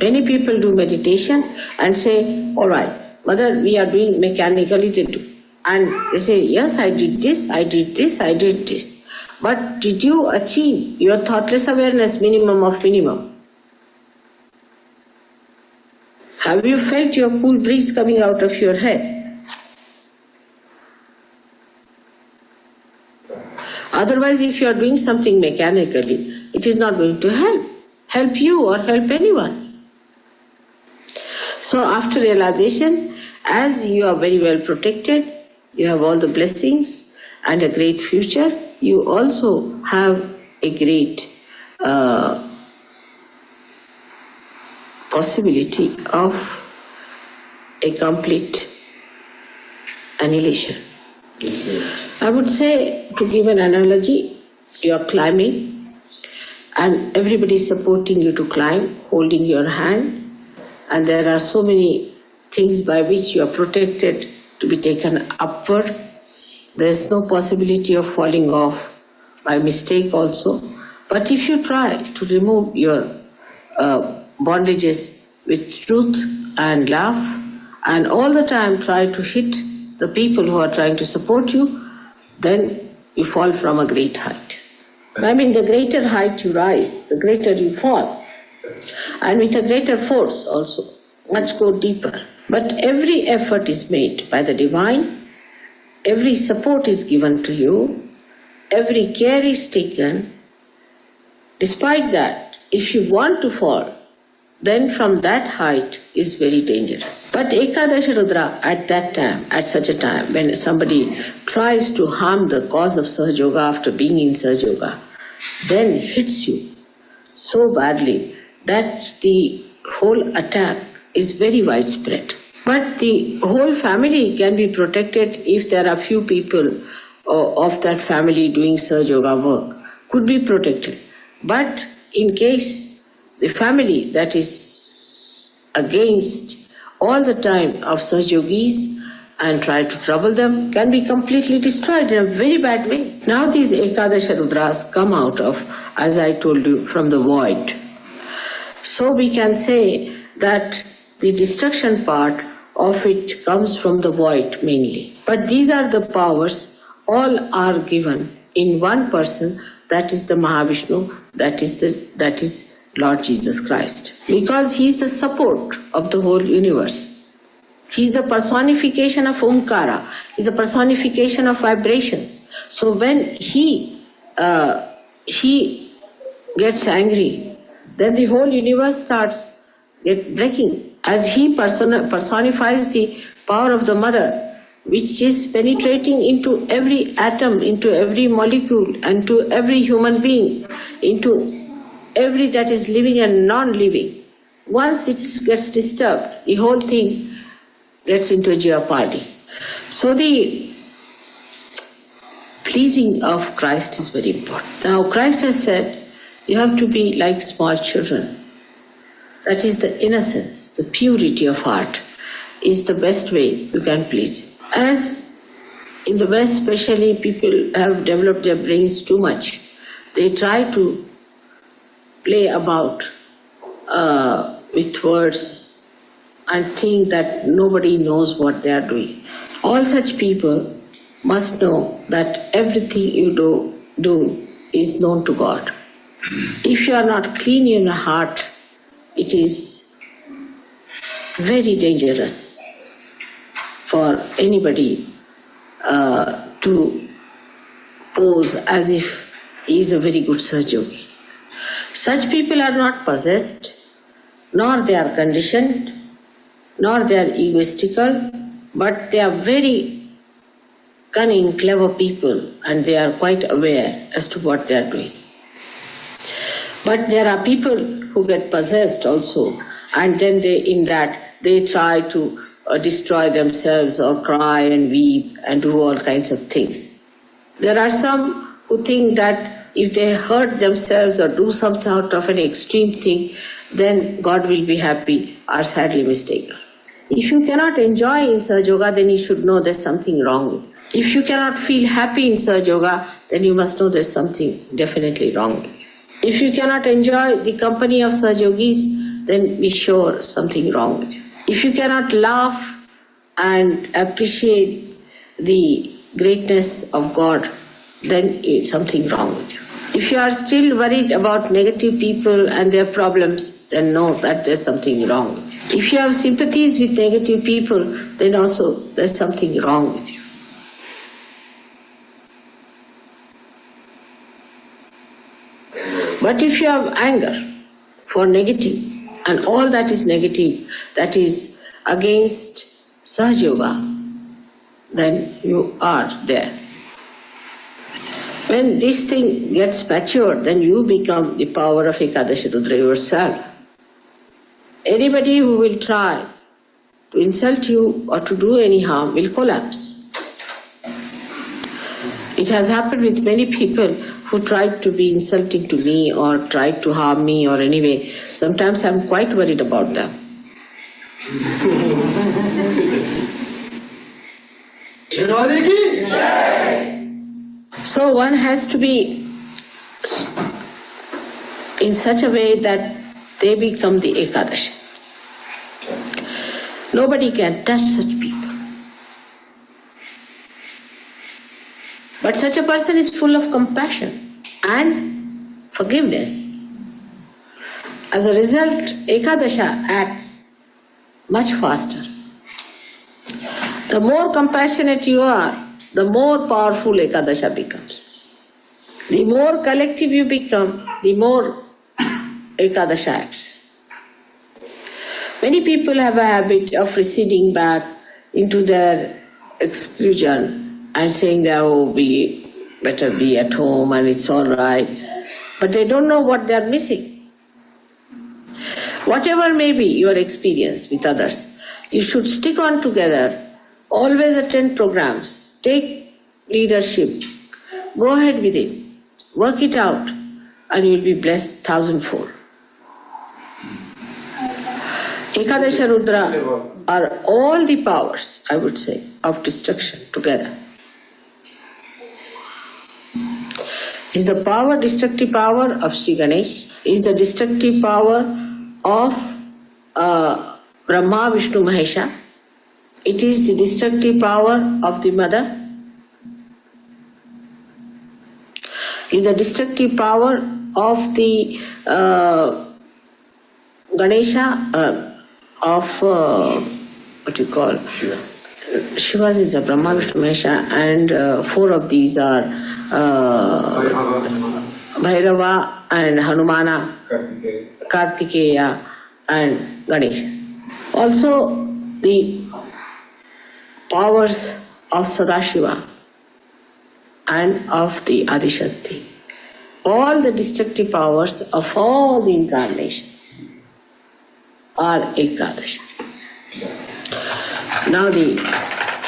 Many people do meditation and say, all right, Mother, we are doing mechanically, they do. And they say, yes, I did this, I did this, I did this. But did you achieve your thoughtless awareness minimum of minimum? Have you felt your cool breeze coming out of your head? Otherwise, if you are doing something mechanically, it is not going to help you or help anyone. So after realization, as you are very well protected, you have all the blessings and a great future, you also have a great possibility of a complete annihilation. I would say, to give an analogy, you are climbing and everybody is supporting you to climb, holding your hand, and there are so many things by which you are protected to be taken upward. There is no possibility of falling off by mistake also. But if you try to remove your bondages with truth and love, and all the time try to hit the people who are trying to support you, then you fall from a great height. I mean, the greater height you rise, the greater you fall. And with a greater force also, much go deeper. But every effort is made by the divine, every support is given to you, every care is taken. Despite that, if you want to fall, then from that height is very dangerous. But Ekadash Rudra at that time, at such a time, when somebody tries to harm the cause of Sahaja Yoga after being in Sahaja Yoga, then hits you so badly that the whole attack is very widespread. But the whole family can be protected if there are few people of that family doing Sahaja Yoga work, could be protected. But in case the family that is against all the time of Sahaja Yogis and try to trouble them can be completely destroyed in a very bad way. Now these Ekadasha Rudras come out of, as I told you, from the void. So we can say that the destruction part of it comes from the void mainly. But these are the powers, all are given in one person, that is the Mahavishnu, that is Lord Jesus Christ. Because he is the support of the whole universe. He is the personification of Omkara, he is the personification of vibrations. So when he gets angry, then the whole universe starts breaking. As he personifies the power of the mother, which is penetrating into every atom, into every molecule, and to every human being, into every that is living and non-living. Once it gets disturbed, the whole thing gets into jeopardy. So the pleasing of Christ is very important. Now Christ has said, you have to be like small children. That is the innocence, the purity of heart is the best way you can please Him. As in the West especially, people have developed their brains too much. They try to play about with words and think that nobody knows what they are doing. All such people must know that everything you do is known to God. If you are not clean in your heart, it is very dangerous for anybody to pose as if he is a very good Sahaja Yogi. Such people are not possessed, nor they are conditioned, nor they are egoistical, but they are very cunning, clever people, and they are quite aware as to what they are doing. But there are people who get possessed also, and then they try to destroy themselves or cry and weep and do all kinds of things. There are some who think that if they hurt themselves or do something out of an extreme thing, then God will be happy, are sadly mistaken. If you cannot enjoy in Sahaja Yoga, then you should know there's something wrong with you. If you cannot feel happy in Sahaja Yoga, then you must know there's something definitely wrong with you. If you cannot enjoy the company of Sahaja Yogis, then be sure something wrong with you. If you cannot laugh and appreciate the greatness of God, then it's something wrong with you. If you are still worried about negative people and their problems, then know that there's something wrong with you. If you have sympathies with negative people, then also there's something wrong with you. But if you have anger for negative, and all that is negative, that is against Sahaja Yoga, then you are there. When this thing gets matured, then you become the power of Ekadash Rudra yourself. Anybody who will try to insult you or to do any harm will collapse. It has happened with many people who tried to be insulting to me or tried to harm me or anyway. Sometimes I'm quite worried about them. So one has to be in such a way that they become the Ekadash. Nobody can touch such people. But such a person is full of compassion and forgiveness. As a result, Ekadasha acts much faster. The more compassionate you are, the more powerful Ekadasha becomes. The more collective you become, the more Ekadasha acts. Many people have a habit of receding back into their exclusion and saying that, oh, we better be at home and it's all right. But they don't know what they are missing. Whatever may be your experience with others, you should stick on together, always attend programs, take leadership, go ahead with it, work it out, and you will be blessed thousandfold. Ekadasha Rudra are all the powers, I would say, of destruction together. Is the power, destructive power of Shri Ganesh, is the destructive power of Brahma, Vishnu, Mahesha. It is the destructive power of the mother. It is the destructive power of the Ganesha, what you call Shiva's is a Brahma, Vishnu, Mahesha, and four of these are Bhairava and Hanumana, Kartikeya and Ganesha. Also the powers of Sadashiva and of the Adishakti. All the destructive powers of all the incarnations are Ekadasha. Now the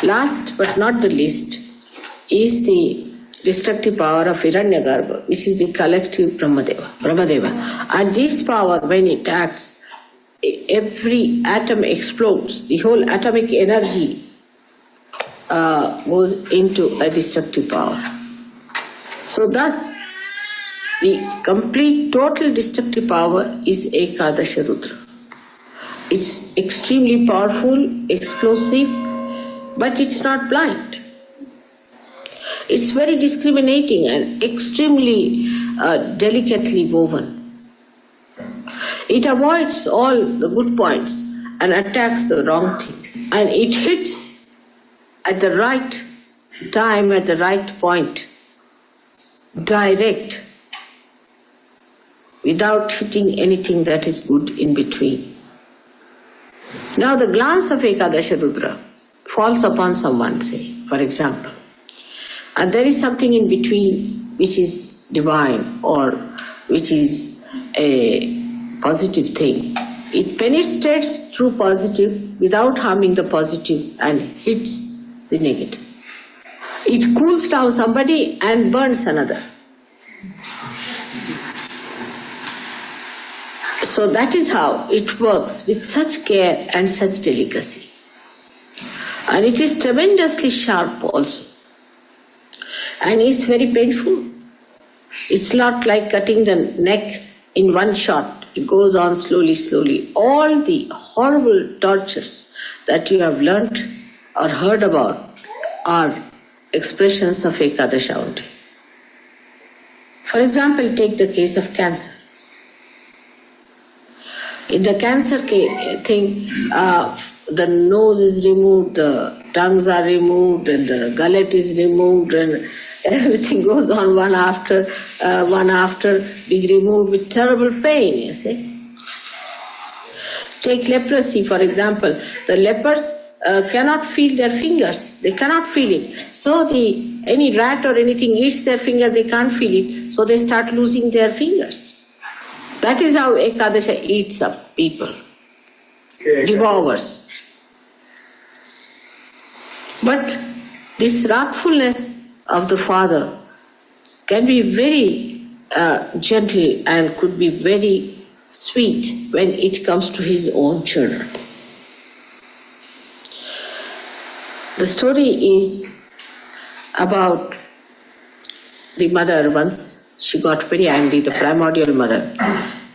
last but not the least is the destructive power of Hiranyagarbha, which is the collective Brahmadeva. And this power, when it acts, every atom explodes. The whole atomic energy goes into a destructive power. So thus, the complete total destructive power is Ekadasha Rudra. It's extremely powerful, explosive, but it's not blind. It's very discriminating and extremely delicately woven. It avoids all the good points and attacks the wrong things. And it hits at the right time, at the right point, direct, without hitting anything that is good in between. Now the glance of Ekadasha Rudra falls upon someone, say, for example, and there is something in between which is divine or which is a positive thing. It penetrates through positive without harming the positive and hits the negative. It cools down somebody and burns another. So that is how it works with such care and such delicacy. And it is tremendously sharp also. And it's very painful. It's not like cutting the neck in one shot. It goes on slowly, slowly. All the horrible tortures that you have learnt or heard about are expressions of Ekadasha only. For example, take the case of cancer. In the cancer thing, the nose is removed, the tongues are removed, and the gullet is removed, and everything goes on one after being removed with terrible pain, you see. Take leprosy, for example. The lepers cannot feel their fingers. They cannot feel it. So any rat or anything eats their finger, they can't feel it. So they start losing their fingers. That is how Ekadasha eats up people, devours. But this wrathfulness of the father can be very gentle and could be very sweet when it comes to his own children. The story is about the mother once. She got very angry, the primordial mother,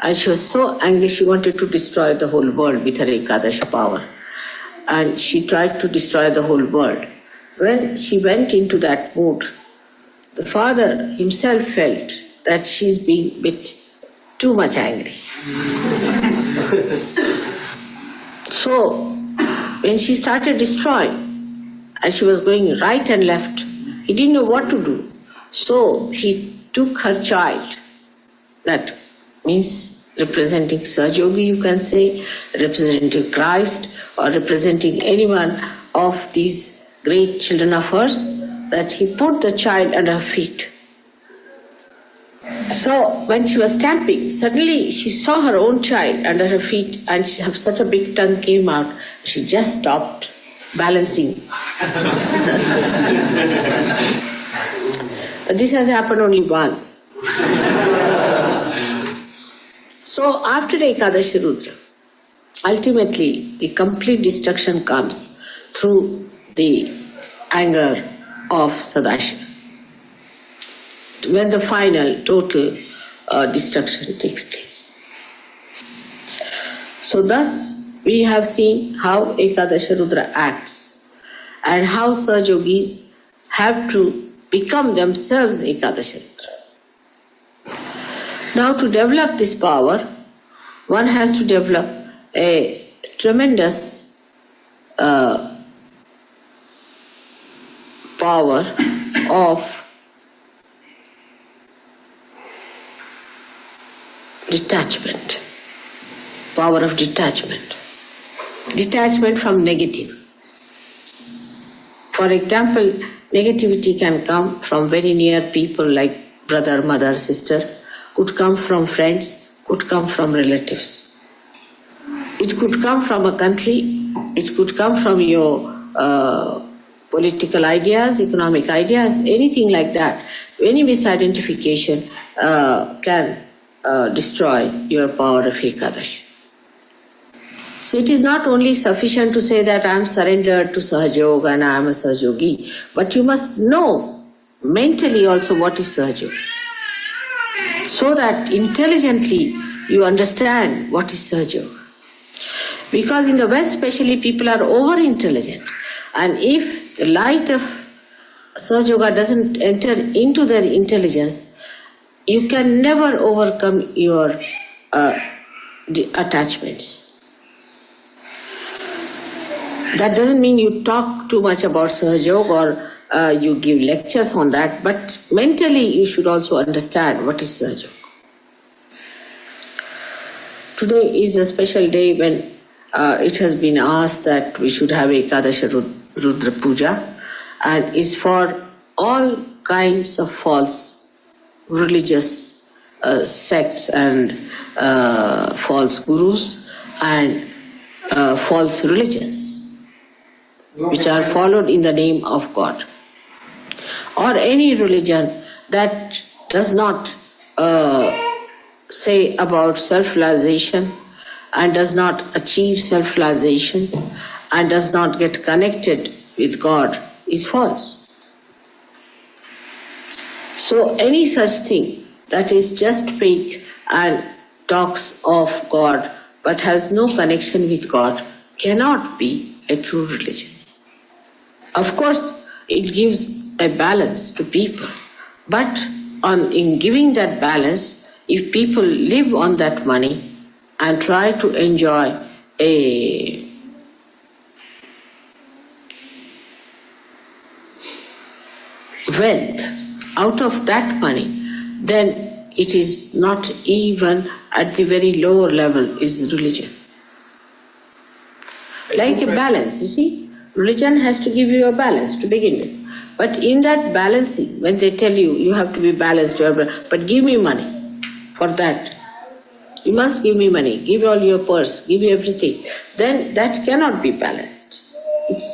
and she was so angry she wanted to destroy the whole world with her Ekadasha power. And she tried to destroy the whole world. When she went into that mood, the father himself felt that she's being a bit too much angry. So when she started destroying, and she was going right and left, he didn't know what to do. So he took her child, that means representing Sahajogi, you can say, representing Christ, or representing anyone of these great children of hers, that he put the child under her feet. So when she was stamping, suddenly she saw her own child under her feet, and such a big tongue came out. She just stopped balancing. But this has happened only once. So after Ekadashi Rudra, ultimately the complete destruction comes through the anger of Sadashiva, when the final total destruction takes place. So thus we have seen how Ekadasha Rudra acts and how Sahajogis have to become themselves Ekadasha Rudra. Now to develop this power, one has to develop a tremendous power of detachment. Power of detachment. Detachment from negative. For example, negativity can come from very near people like brother, mother, sister, could come from friends, could come from relatives. It could come from a country, it could come from your political ideas, economic ideas, anything like that. Any misidentification can destroy your power of Ekadash. So it is not only sufficient to say that I am surrendered to Sahajog and I am a Sahajogi, but you must know mentally also what is Sahajog, so that intelligently you understand what is Sahajog. Because in the West especially people are over-intelligent, and if the light of Sahajoga doesn't enter into their intelligence, you can never overcome your attachments. That doesn't mean you talk too much about Sahajog or you give lectures on that, but mentally you should also understand what is Sahajog. Today is a special day when it has been asked that we should have Ekadasha Rudra Puja, and is for all kinds of false religious sects and false gurus and false religions which are followed in the name of God, or any religion that does not say about self-realization and does not achieve self-realization and does not get connected with God is false. So any such thing that is just fake and talks of God but has no connection with God cannot be a true religion. Of course, it gives a balance to people, but in giving that balance, if people live on that money and try to enjoy a wealth out of that money, then it is not even at the very lower level is religion. Like a balance, you see. Religion has to give you a balance to begin with. But in that balancing, when they tell you, you have to be balanced, but give me money for that. You must give me money, give all your purse, give you everything. Then that cannot be balanced.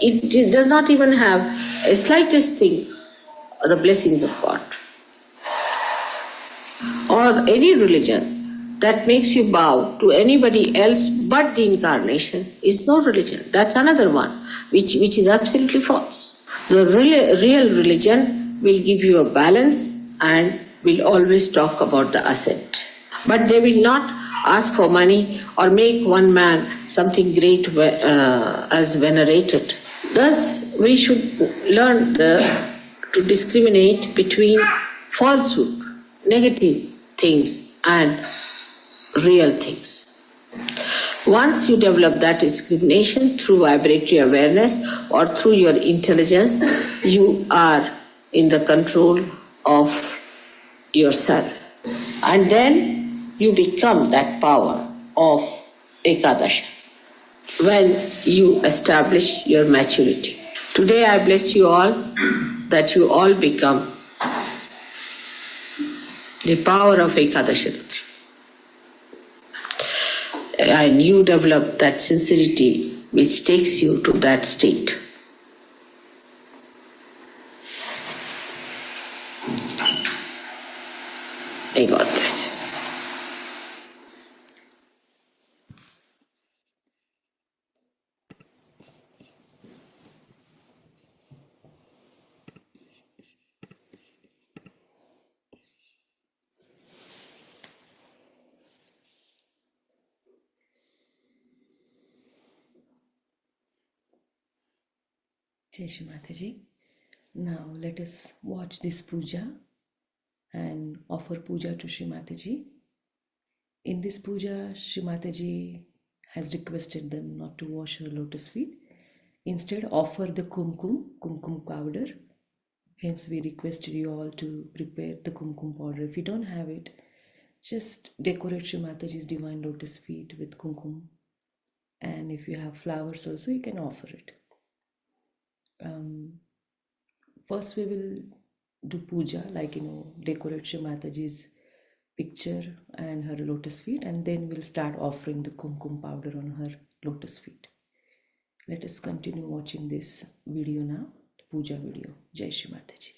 It does not even have a slightest thing, the blessings of God. Or any religion that makes you bow to anybody else but the incarnation is no religion. That's another one, which is absolutely false. The real religion will give you a balance and will always talk about the ascent. But they will not ask for money or make one man something great as venerated. Thus, we should learn to discriminate between falsehood, negative things, and real things. Once you develop that discrimination through vibratory awareness or through your intelligence, you are in the control of yourself. And then you become that power of Ekadasha when you establish your maturity. Today I bless you all that you all become the power of Ekadasha. And you develop that sincerity which takes you to that state. May God bless you. Jai Shri Mataji. Now let us watch this puja and offer puja to Shri Mataji. In this puja, Shri Mataji has requested them not to wash her lotus feet. Instead, offer the kumkum powder. Hence, we requested you all to prepare the kumkum powder. If you don't have it, just decorate Shri Mataji's divine lotus feet with kumkum. And if you have flowers also, you can offer it. First, we will do puja, like, decorate Shri Mataji's picture and her lotus feet, and then we'll start offering the kumkum powder on her lotus feet. Let us continue watching this video now, puja video. Jai Shri Mataji.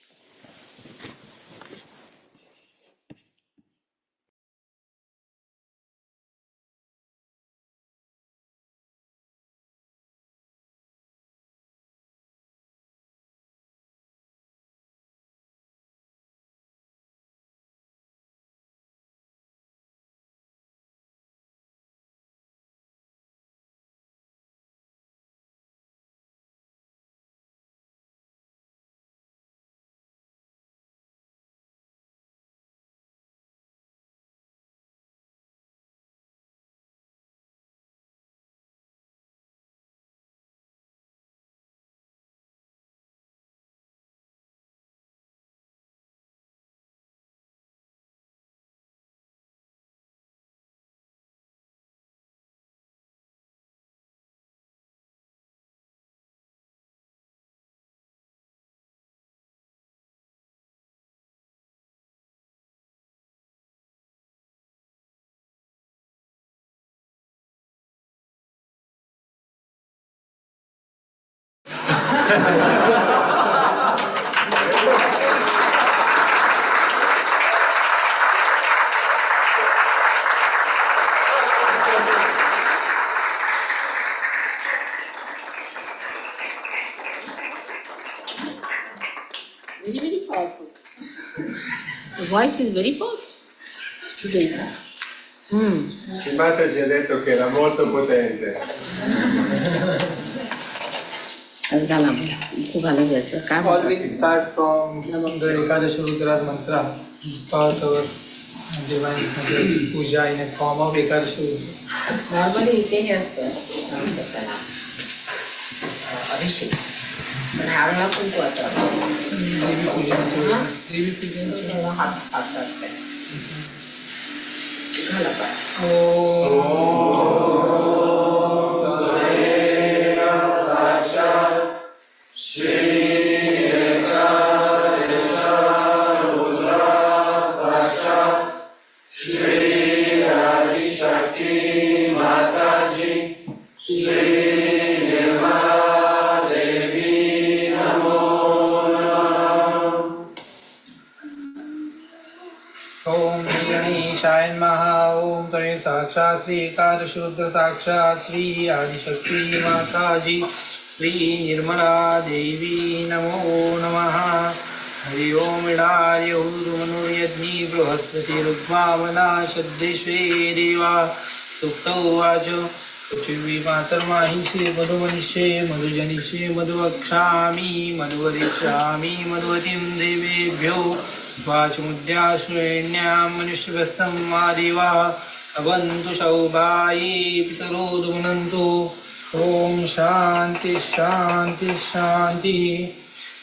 Very, very powerful. The voice is very powerful today. Shimata ci ha detto che era molto potente. Always start from the Ekadash Rudra mantra. Start our divine puja in a form of Ekadash Rudra. Normally इथे हे असतं अभिषेक पण ह्यावेळेला कुंकवाचा देवी पूजन हात हातात घाला पाय ओम श्री गणेशाय नमः। ओम तमे साक्षात् श्री एकादश रुद्र साक्षात् श्री आदिशक्ति माता जी श्री निर्मला देवी नमो नमः। हरि ओम ईडार्यहुर्मनुर्यज्ञी बृहस्पति रुग्मावना शद्देश्वे देवा सुप्तौ उवाच पृथिवी मातर्माहिषे मधुमनिषे मधुजनिषे मधुवक्षामि मधुवरिष्यामि मधुवतीं देवेभ्यो वाचमुद्याश्रेण्यां मनुष्यभस्तं मा देवा अवन्तु सौभाये पितरो दुमनन्तु। ॐ शान्ति शान्ति शान्तिः।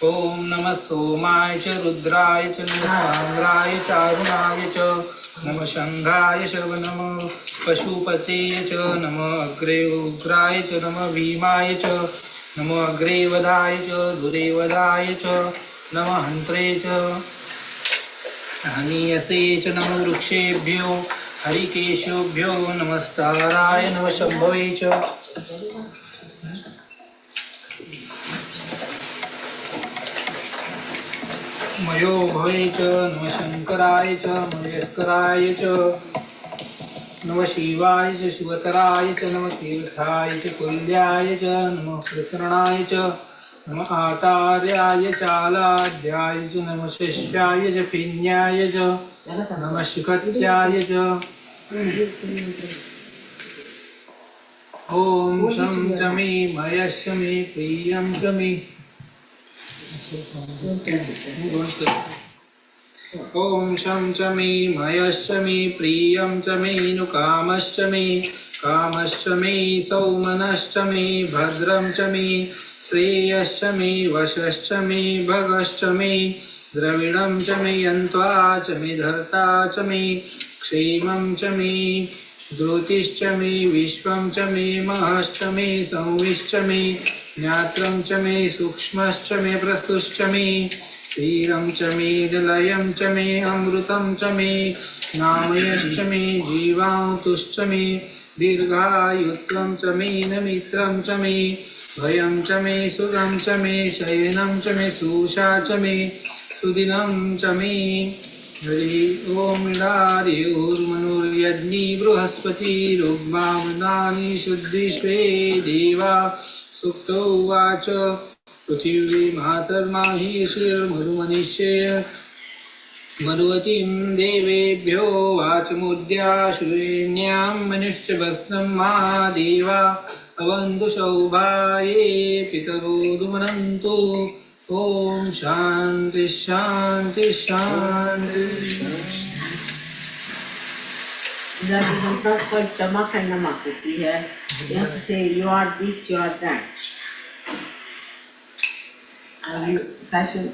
ॐ नमः सोमाय च रुद्राय च नमः च अरुणाय च नमः शंघाय च नमः पशुपतये च नमः अग्रे उग्राय च नमः भीमाय च नमः अग्रे वधाय च दुरे वधाय च नमः हन्त्रे च हनीयसे च नमः वृक्षेभ्यो हरिकेशेभ्यो नमस्ताराय नमः शम्भवे च मयो भवे च नमः शंकराय च महेश्वराय च नमः शिवाय च शिवतराय च नमः तीर्थाय च कुल्याय च नमः कृतृणाय च नमः आचार्याय चालाध्याय च नमः शिष्याय च पिन्याय च नमः शिखत्याय च। ॐ शं च मे मयश्च मे प्रियं च मे ॐ शं च मे मयश्च मे प्रियं च मे नुकामश्च मे कामश्च मे सौमनश्च मे भद्रं च मे श्रेयश्च मे वशश्च मे भगश्च मे द्रविणं च मे यन्त्वा च मे धर्ता च मे क्षेमं च मे द्रुतिश्च मे विश्वं च मे महश्च मे संविश्च मे ज्ञात्रं च मे सूक्ष्मश्च मे प्रस्तुश्च मे क्षीरं च मे निलयं च मे अमृतं च मे नामयश्च मे जीवांतुश्च मे दीर्घायुत्वं च मे नमित्रं च मे भयं च मे सुगं च मे शयनं च मे सूषा च मे सुदिनं च मे। हरि ओम ईडार्युर्मनुर्यज्ञी बृहस्पतिरुग्मावनानि शुद्धिश्वे देवा सुप्तो उवाच पृथिवी मातर्माहिषिर्मधुमनिषे मधुवतीं देवेभ्यो वाचमुद्याश्रेण्यां मनुष्यभस्नं मा देवा अवन्तु सौभाये पितरो दुमनन्तु। ॐ शान्ति शान्ति शान्ति। That is one class called Chamak and Namak. You see here, you have to say you are this, you are that. And you fashion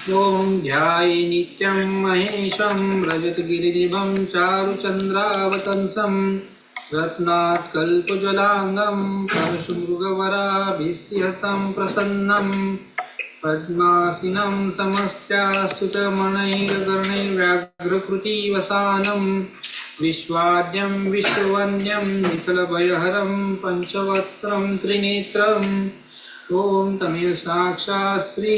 ॐ ध्याये नित्यं महेशं रजतगिरिनिभं चारुचन्द्रावतंसं रत्नात्कल्पज्वलाङ्गं परशुमृगवराभिस्तिहतं प्रसन्नं पद्मासीनं समस्यास्तुतमणैर्गणैर्व्याघ्रकृतिवसानं विश्वाद्यं विश्ववन्द्यं निखिलभयहरं पञ्चवक्त्रं त्रिनेत्रम् ॐ तमेव साक्षात् श्री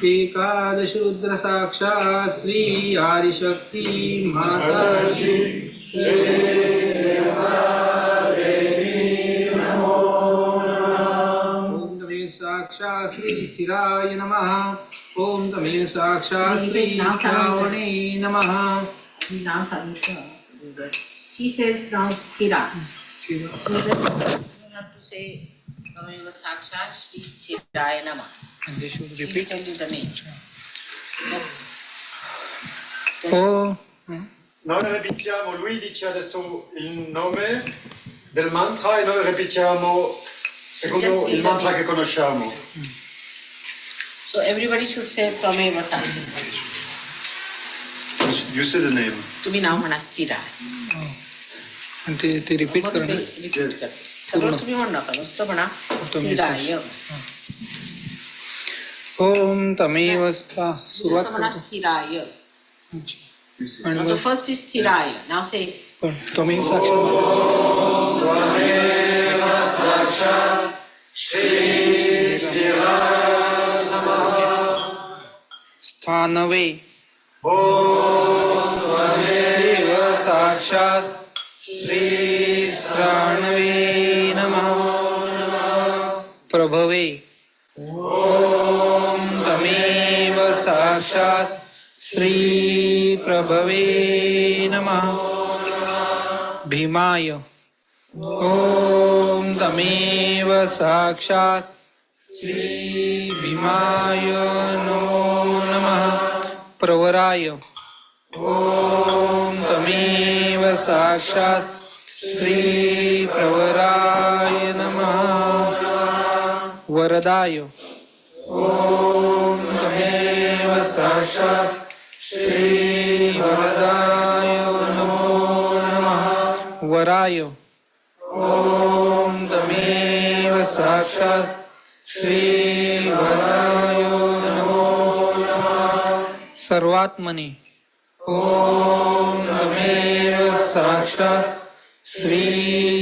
एकादश रुद्र साक्षात् श्री आदिशक्ति माता जी ओम तमेव साक्षात् श्री स्थिराय नमः। ओम तमेव साक्षात् श्री श्रावणे नमः। now she says now Sthira. So that you have to say Tameva Sakshat Shri Sthiraya Namah. And they should She will repeat. tell you the name. Oh. Noi ripetiamo, lui dice adesso il nome del mantra e noi ripetiamo secondo il mantra che conosciamo. So everybody should say Tameva Sakshat. You say the name. To be now Manastira. आणि ते repeat मग करा ते ना. repeat करते. सगळं तुम्ही म्हणू नका, नुसतं म्हणा स्थिराय. ओम तमेव सुरुवात नुसतं म्हणा करतो. स्थिराय. अच्छा. आणि Now mug the first is स्थिराय. Now say पण तुम्ही साक्षात स्थानवे देव साक्षात श्री स्थानवे नमः. प्रभवे ओम तमेव साक्षात श्री प्रभवे नमः. भीमाय ओम तमेव साक्षात श्री भीमाय नमो नमः. प्रवराय ओम तमेव साक्षात श्री प्रवराय नमः. वरदाय ओम तमेव साक्षात श्री वरदाय नमो नमः. वराय ओम तमेव साक्षात श्री वराय नमो नमः. सर्वात्मने ओम तमेव साक्षात श्री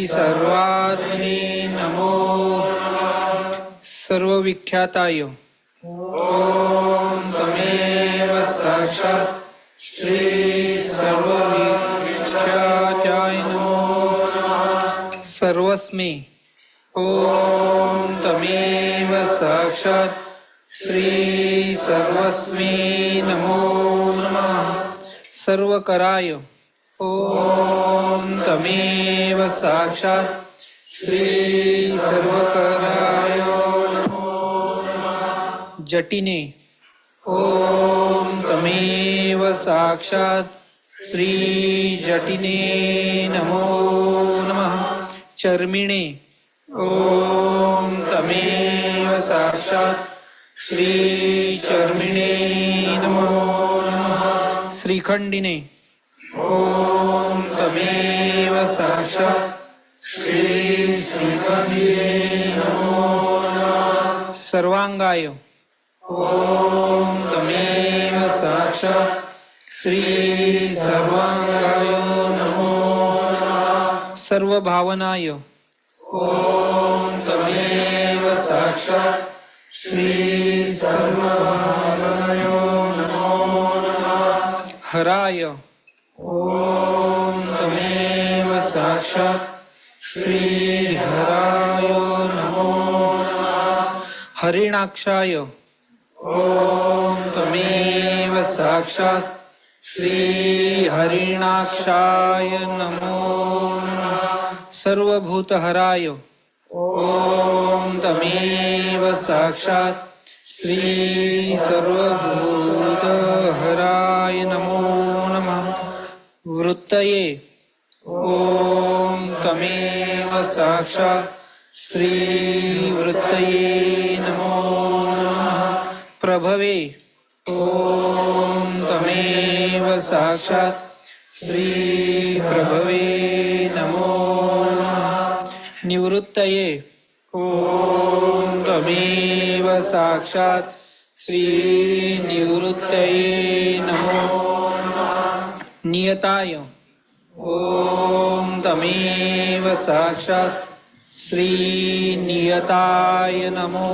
सर्वात्मने नमो नमः. सर्वविख्याताय ओम तमेव साक्षात श्री सर्वविख्याताय नमो नमः. सर्वस्मै ओम तमेव साक्षात श्री सर्वस्मै नमो नमः. सर्वकराय ओम तमेव साक्षात श्री सर्वकराय नमो नमः. जटिने ओम तमेव साक्षात श्री जटिने नमो नमः. चर्मिणे ओम तमेव साक्षात श्री चर्मिणे नमो नमः. श्रीखंडिने ओम तमेव साक्षात श्री श्रीखंडिने नमो नमः. सर्वांगाय ओम तमेव साक्षात श्री सर्वांगाय नमो नमः. सर्वभावनाय ओम तमेव साक्षात श्री सर्वभावनाय नमो नमः. हराय ओम तमेव साक्षात श्री हराय नमो नमः. हरिणाक्षाय ओम तमेव साक्षात श्री हरिणाक्षाय नमो नमः. सर्वभूतहराय ओम तमेव साक्षात श्री सर्वभूतहराय नमो नमः. वृत्तये ओम तमेव साक्षात श्री वृत्तये नमो नमः. प्रभवे ओम तमेव साक्षात श्री प्रभवे नमो नमः. निवृत्तये ओम तमेव साक्षात श्री निवृत्तये नमो नमः. नियताय ओम तमेव साक्षात श्री नियताय नमो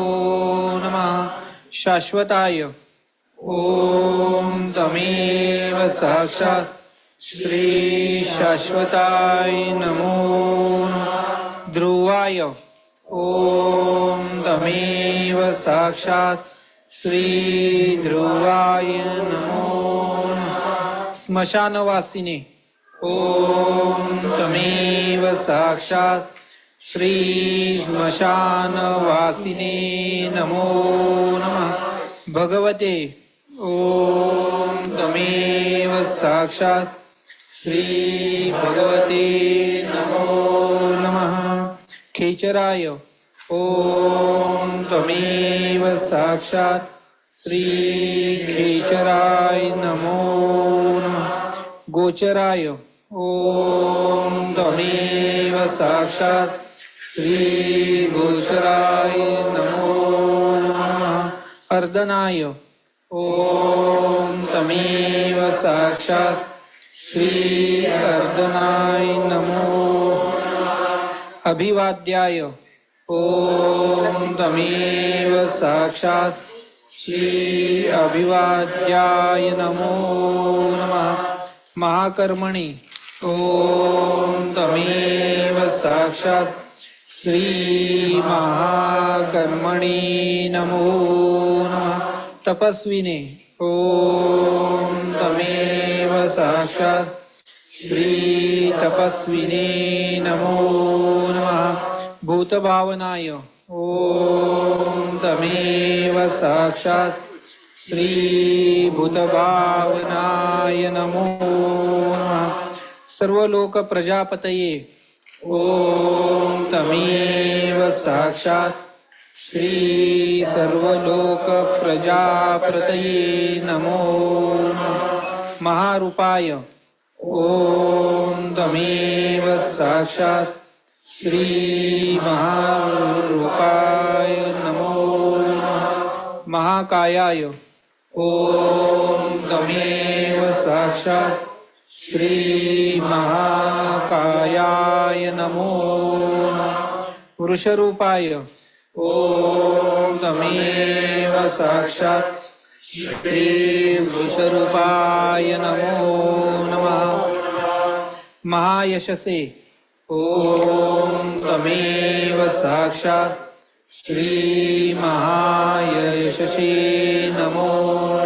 नमः. शाश्वताय ओम तमेव साक्षात श्री शाश्वताय नमो नमः. ध्रुवाय ओम तमेव साक्षात श्री ध्रुवाय नमो नमः. स्मशानवासिने ओम तमेव साक्षात श्री स्मशानवासिने नमो नमः. भगवते ओम तमेव साक्षात श्री भगवते नमो नमः. खेचराय ओम तमेव साक्षात श्री खेचराय नमो नमः. गोचराय ॐ त्वमेव साक्षात् श्री गोचराय नमो नमः अर्दनाय ॐ त्वमेव साक्षात् श्री अर्दनाय नमो अभिवाद्याय ॐ त्वमेव साक्षात् श्री अभिवाद्याय नमो नमः महाकर्मणि ॐ त्वमेव साक्षात् श्री महाकर्मणि नमो नमः तपस्विने ॐ त्वमेव साक्षात् श्री तपस्विने नमो नमः भूतभावनाय ॐ त्वमेव साक्षात् श्री भूतभावनाय नमो नमः सर्वलोक प्रजापतये ॐ त्वमेव साक्षात् श्री सर्वलोक प्रजापतये नमो नमः महारूपाय ॐ त्वमेव साक्षात् श्री महारूपाय नमो नमः महाकायाय ॐ त्वमेव साक्षात् श्री महाकायाय नमो नमः वृषरूपाय ॐ त्वमेव साक्षात् श्री वृषरूपाय नमो नमः महायशसे ॐ त्वमेव साक्षात् श्री महायशसे नमो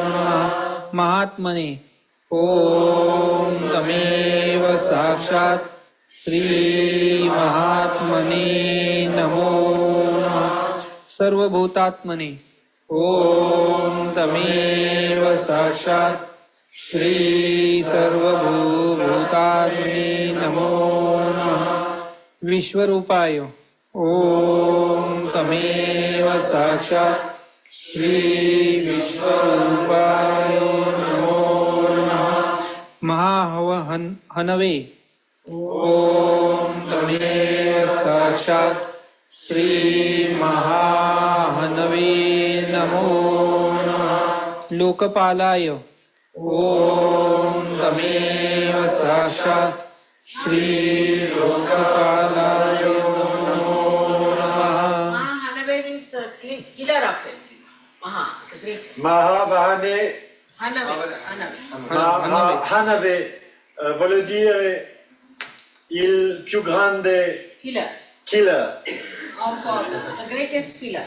नमः महात्मने ॐ त्वमेव साक्षात् श्री महात्मने नमो नमः सर्वभूतात्मने ॐ त्वमेव साक्षात् श्री सर्वभूतात्मने नमो नमः विश्वरूपाय ॐ त्वमेव साक्षात् श्री विश्वरूपाय नमो नमः महाहनवे ॐ त्वमेव साक्षात् श्री महाहनवे नमो नमः लोकपालाय ॐ त्वमेव साक्षात् श्री लोकपालाय नमो नमः Mahanave means killer of them. Maha, the greatest. Mahavahane, Hanave vuol dire il più grande Killer killer. of the greatest killer.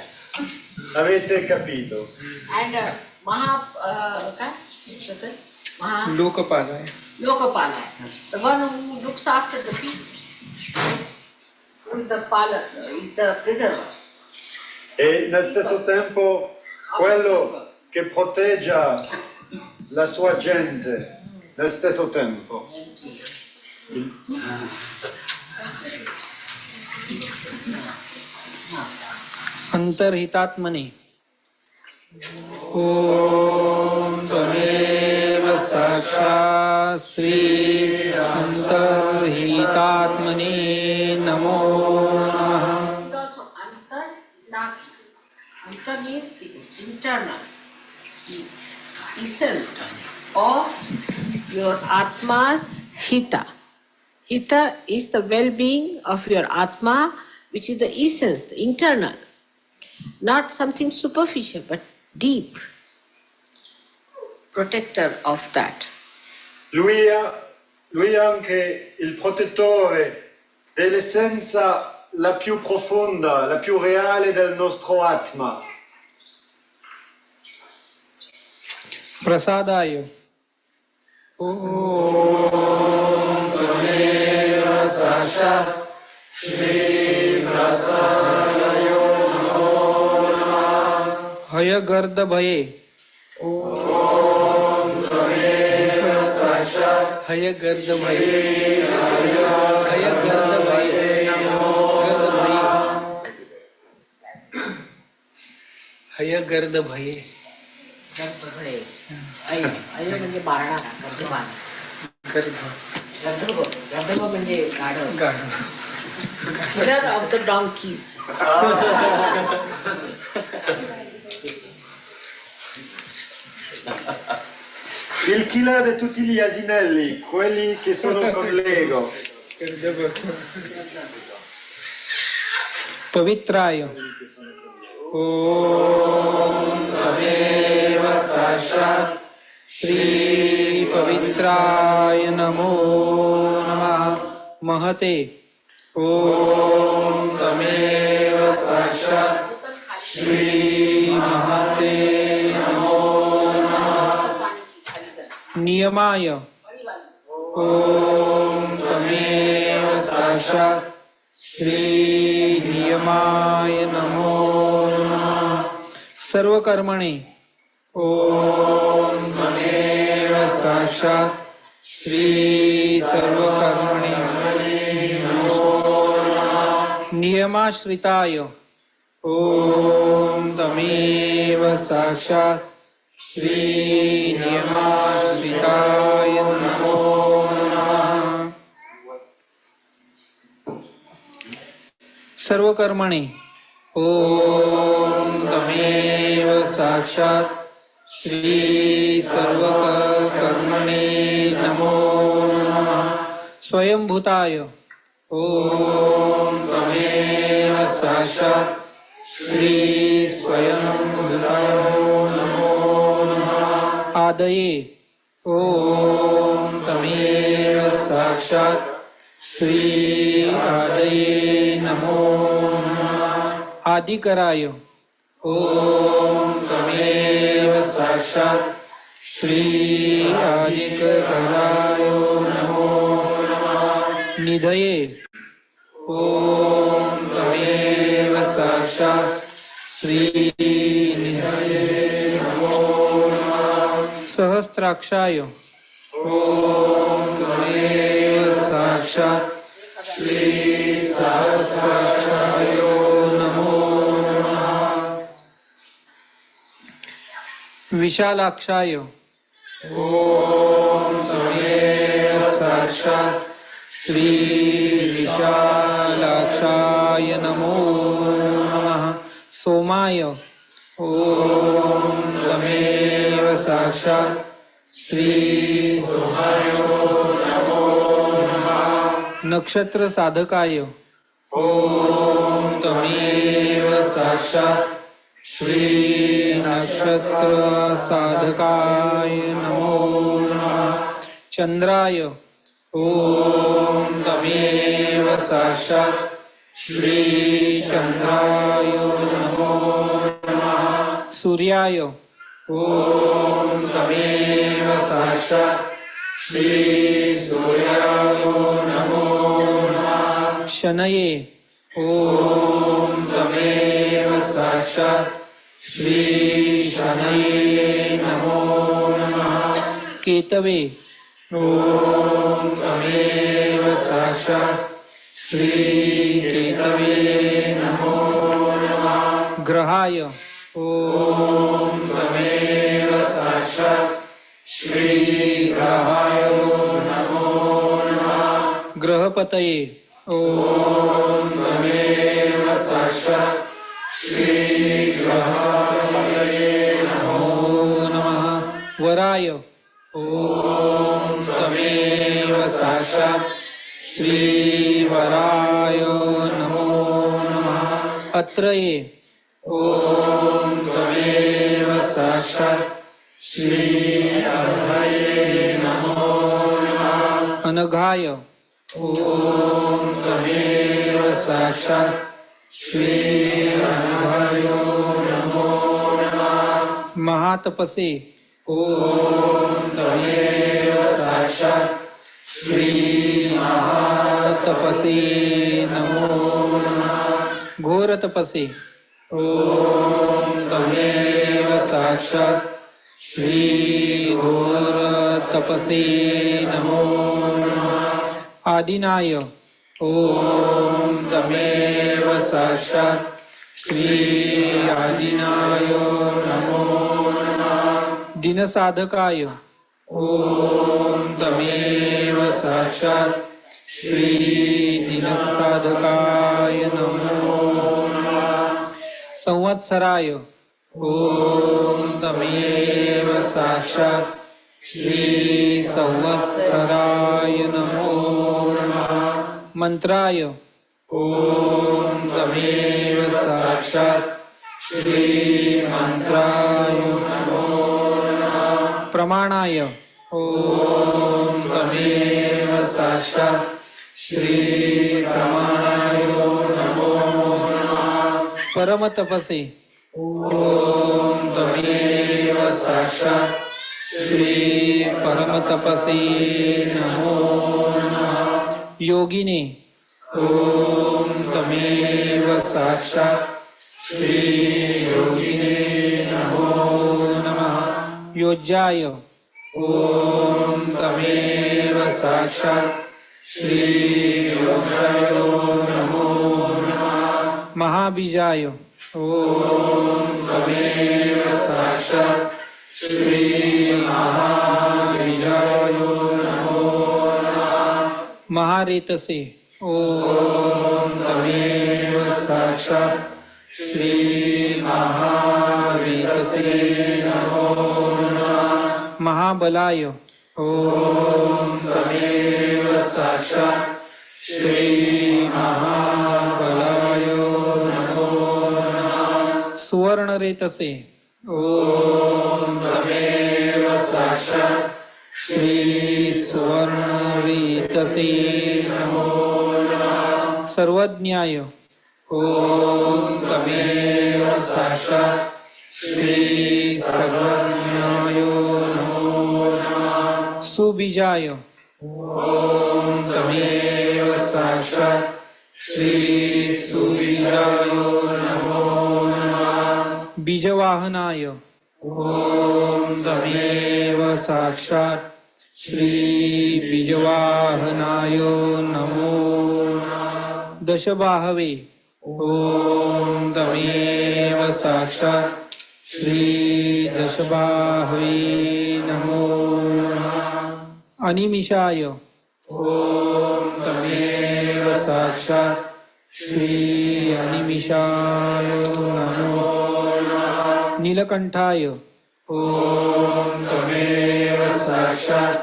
Avete capito? And Maha, Maha लोकपालाय Lokapala, the one who looks after the people, who is the pala, is the preserver. E nel stesso tempo quello che protegge la sua gente nel stesso tempo. अंतर्हितात्मने ॐ त्वमेव साक्षात् श्री अंतर्हितात्मने नमो नमः This is also antar, not antar means the internal, the essence of your atma's hita. Hita is the well-being of your atma, which is the essence, the internal, not something superficial, but deep, protector of that. Lui è anche il protettore dell'essenza la più profonda, la più reale del nostro Atma. प्रसादाय ॐ त्वमेव साक्षात् श्री प्रसादाय नमो नमः हयगर्द भये ॐ त्वमेव साक्षात् हयगर्द भये हयगर्द भये गर्द भये हयगर्द भये गर्भ भय. अय म्हणजे बाळणारा, गर्भ बाळणारा. गर्द धबधबा म्हणजे गाढव. Killer of the donkeys. Il killer di tutti gli asinelli, quelli che sono con Lego. पवित्राय ओम तमेव साक्षात् श्री पवित्राय नमो नमः महते ओम तमेव साक्षात् श्री महते नमो नमः नियमाय ओम तमेव साक्षात् श्री नियमाय नमो नमः सर्व कर्मणे ओम तमेव साक्षात् श्री सर्व कर्मणे नमो नमः नियमाश्रिताय ओम तमेव साक्षात् श्री नियमाश्रिताय नमो नमः सर्व कर्मणे ओम तमेव साक्षात् श्री सर्व कर्मणे नमो नमः स्वयंभूताय ओम तमेव साक्षात् श्री स्वयंभूताय नमो नमः आदये ओम तमेव साक्षात् श्री आदये नमो नमः आदिकराय ओम तमेव साक्षात् श्री आदिकराय नमो नमः निधये ओम तमेव साक्षात् श्री निधये नमो नमः सहस्राक्षाय ओम तमेव साक्षात् श्री सहस्राक्षाय नमो नमः विशालाक्षाय ओम तमेव साक्षात् श्री विशालाक्षाय नमो नमः सोमाय ओम तमेव साक्षात् श्री सोमाय नमो नमः नक्षत्र साधकाय ओम तमेव साक्षात् श्री नक्षत्र साधकाय नमो नमः चंद्राय ओम तमेव साक्षात् श्री चंद्राय नमो नमः सूर्याय ओम तमेव साक्षात् श्री सूर्याय नमो नमः शनये ओम तमेव साक्षात् श्री शनये नमो नमः केतवे ओम तमेव साक्षात् श्री केतवे नमो नमः ग्रहाय ओम तमेव साक्षात् श्री ग्रहाय नमो नमः ग्रहपतये ओम तमेव साक्षात् श्री ग्रहाय नमो नमः वराय ओम तमेव साक्षात् श्री वराय नमो नमः अत्रये ओम तमेव साक्षात् श्री अभये नमो नमः अनघाय ओम तमेव साक्षात् श्री अनघाय नमो नमः महातपसे ओम तमेव साक्षात् श्री महातपसे नमो नमः घोरतपसे ओम तमेव साक्षात् श्री घोरतपसे नमो नमः आदिनाय ओम तमेव साक्षात् श्री आदिनाय नमो नमः दिनसाधकाय ॐ तमेव साक्षात् श्री दिनसाधकाय नमो नमः। संवत्सराय ॐ तमेव साक्षात् श्री संवत्सराय नमो नमः। मंत्राय ॐ तमेव साक्षात् श्री मंत्राय नमो नमः। प्रमाणाय ॐ तमेव साक्षात् श्री प्रमाणाय नमो नमः। परम तपसे ॐ तमेव साक्षात् श्री परम तपसे नमो नमः। योगिने ॐ तमेव साक्षात् श्री योगिने नमो नमः। योज्याय ॐ तमेव साक्षात् श्री योज्याय नमो नमः। महाबीजाय ॐ तमेव साक्षात् श्री महाबीजाय नमो नमः। महारेतसे ॐ तमेव साक्षात् श्री महारेतसे नमो नमः। महाबलाय ॐ तमेव साक्षात् श्री महाबलाय नमो नमः। सुवर्णरेतसे ॐ तमेव साक्षात् श्री सुवर्णरेतसे नमो नमः। सर्वज्ञाय ॐ तमेव साक्षात् श्री सर्वज्ञाय नमो नमः। सुबीजाय ॐ तमेव साक्षात् श्री सुबीजाय नमो नमः। बीजवाहनाय ॐ तमेव साक्षात् श्री बीजवाहनाय नमो नमः। दशबाहवे ॐ तमेव साक्षात् श्री दशबाहवे नमो नमः। अनिमिषाय ॐ तमेव साक्षात् श्री अनिमिषाय नमो नमः। नीलकंठाय ॐ तमेव साक्षात्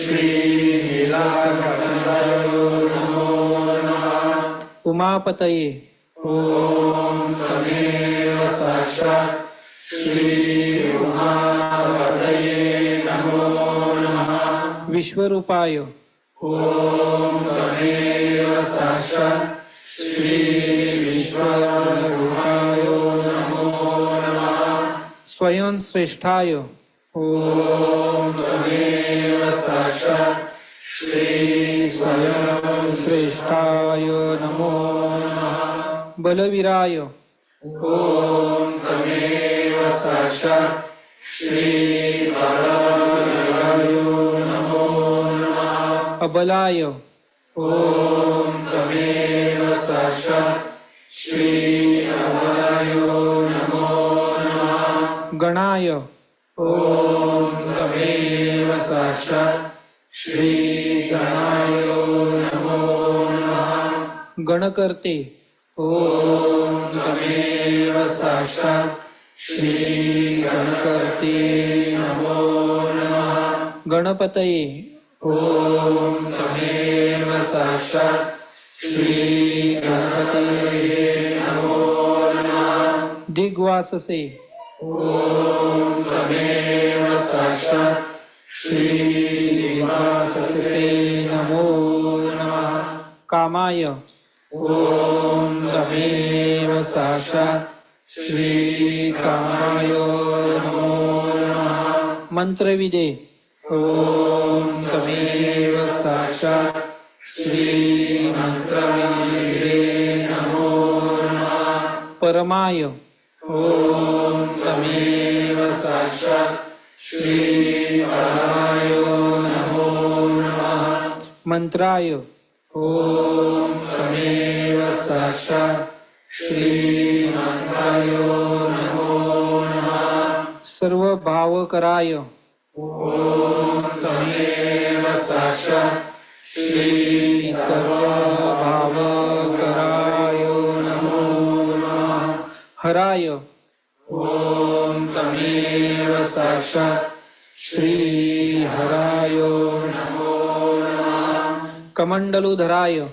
श्री नीलकंठाय नमो नमः। उमापतये ॐ तमेव साक्षात् श्री उमापतये नमो नमः। विश्वरूपाय ॐ तमेव साक्षात् श्री विश्वरूपाय नमो नमः। स्वयं श्रेष्ठाय ॐ तमेव साक्षात् श्री स्वयं श्रेष्ठाय नमो नमः। बलवीराय ॐ तमेव साक्षात् श्री बलवीराय नमो नमः। अबलाय ॐ तमेव साक्षात् श्री अबलाय नमो नमः। गणाय ॐ तमेव साक्षात् श्री गणाय नमो नमः। गणकर्ते ॐ तमेव साक्षात् श्री गणकर्ते नमो नमः। गणपतये ॐ तमेव साक्षात् श्री गणपतये नमो नमः। दिग्वाससे ॐ तमेव साक्षात् श्री दिग्वाससे नमो नमः। कामाय ॐ तमेव साक्षात् श्री कामाय नमो नमः। मंत्रविदे ॐ तमेव साक्षात् श्री मंत्रविदे नमो नमः। परमाय ॐ तमेव साक्षात् श्री परमाय नमो नमः। मंत्राय ॐ तमेव साक्षात् श्री मंत्राय नमो नमः। सर्व भावकराय ॐ ॐ तमेव साक्षात् श्री सर्वभावकराय नमो नमः हराय। ॐ तमेव साक्षात् श्री हराय नमो नमः कमंडलुधराय। ॐ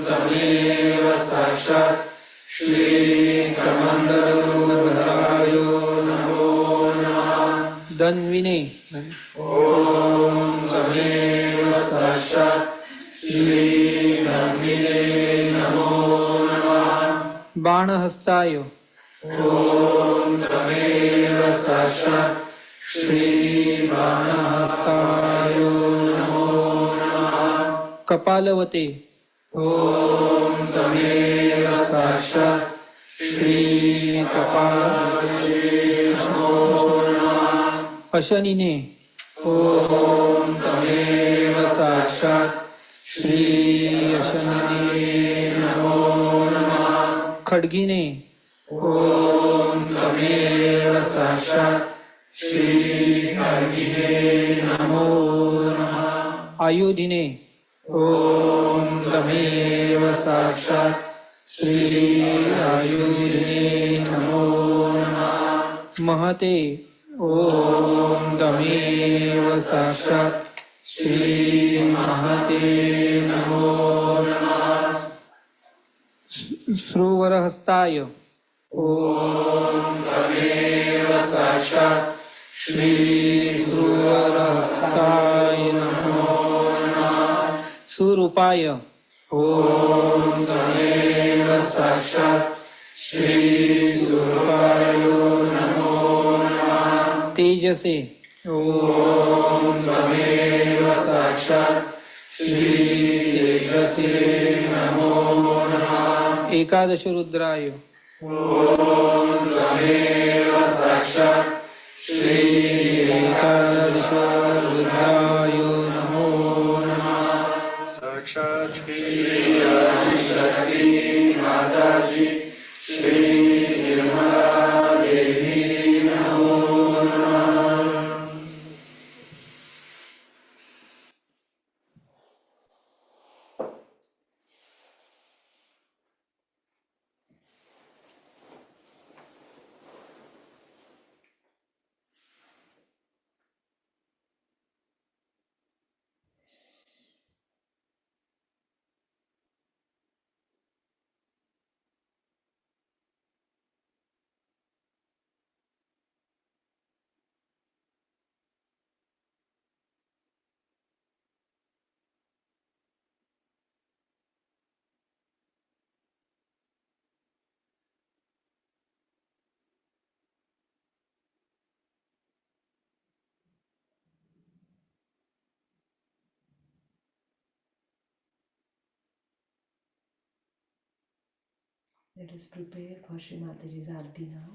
तमेव साक्षात् श्री कमंडलुधराय नमो नमः धन्विने। ॐ तमेव साक्षात् श्री धन्विने नमो नमः बाणहस्ताय। ॐ तमेव साक्षात् श्री बाणहस्ताय नमो नमः कपालवते। ॐ तमेव साक्षात् श्री कपालवते नमो नमः अशनिने। ॐ तमेव साक्षात् श्री अशनिने नमो नमः खड्गिने। ॐ तमेव साक्षात् श्री खड्गिने नमो नमः आयुधिने। ॐ तमेव साक्षात् श्री आयुधिने नमो नमः महते। ॐ तमेव साक्षात् श्री महते नमो नमः श्रुवरहस्ताय। ॐ तमेव साक्षात् श्री श्रुवरहस्ताय नमो नमः सुरूपाय। ॐ तमेव साक्षात् श्री सुरूपाय नमो नमः तेजसे। ॐ तमेव साक्षात् श्री तेजसे नमो नमः एकादश रुद्राय। ॐ तमेव साक्षात् श्री एकादश रुद्राय नमो नमः साक्षात् श्री आदिशक्ति माताजी श्री निर्मला देवी नमो नमः। Let us prepare for Shri Mataji's Aarti now.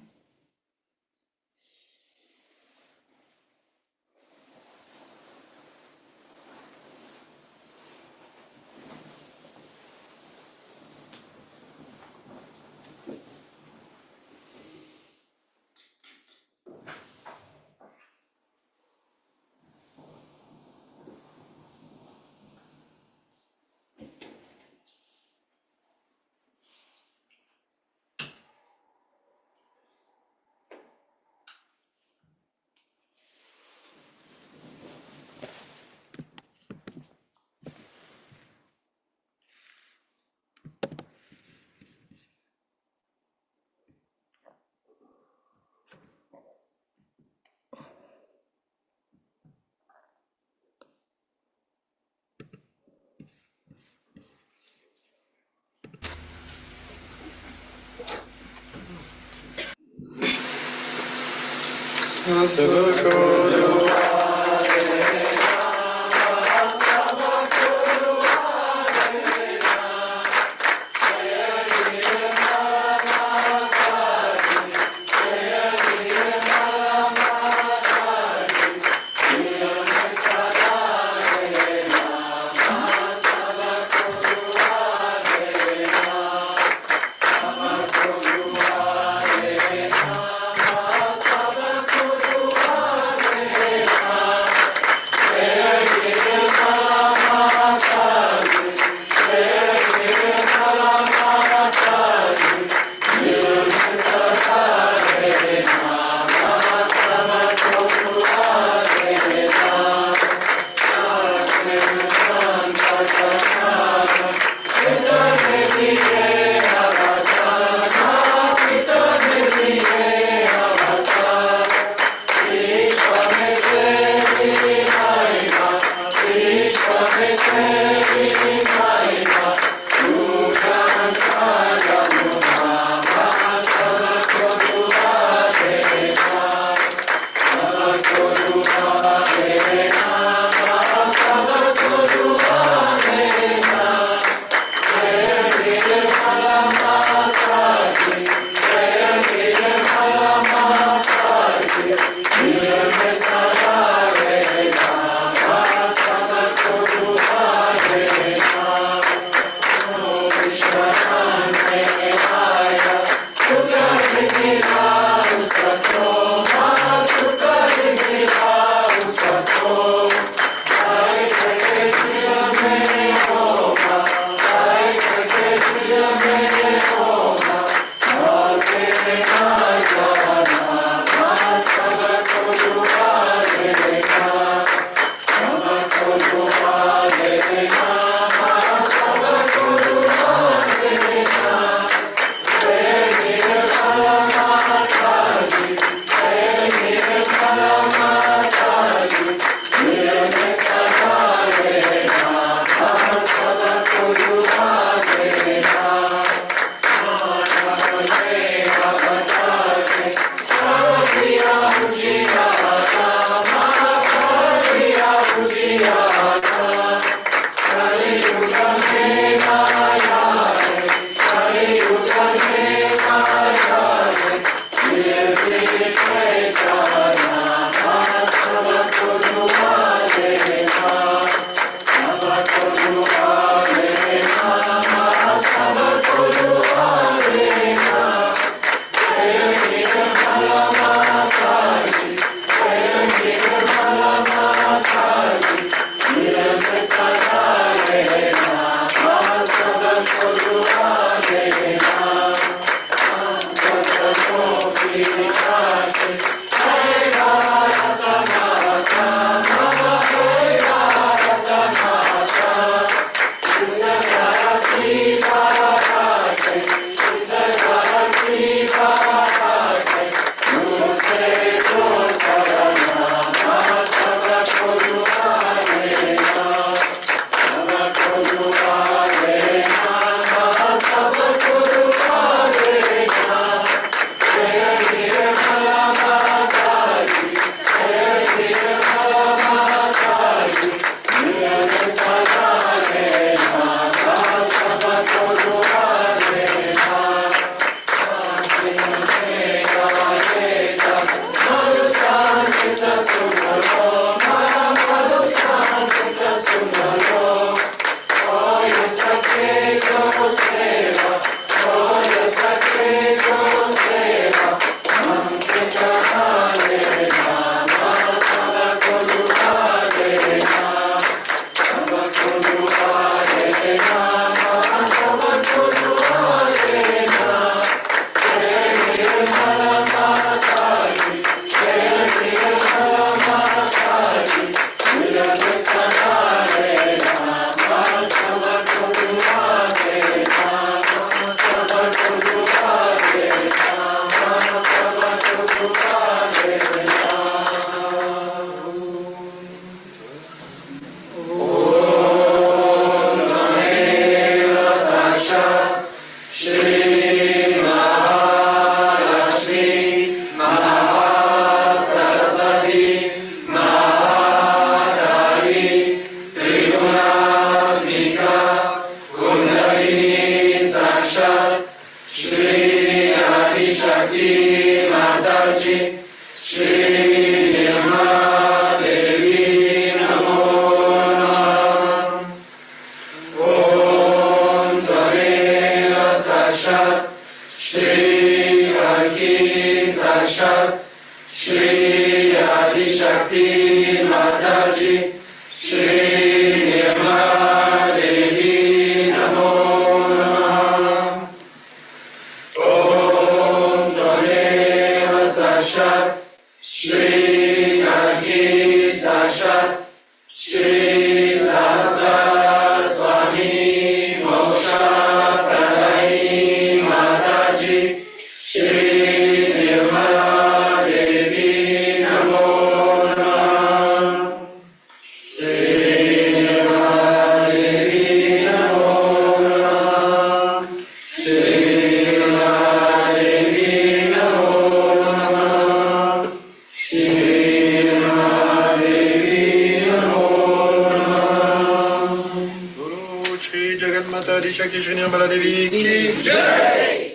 Shakti Shri Nirmala Devi ki Jai.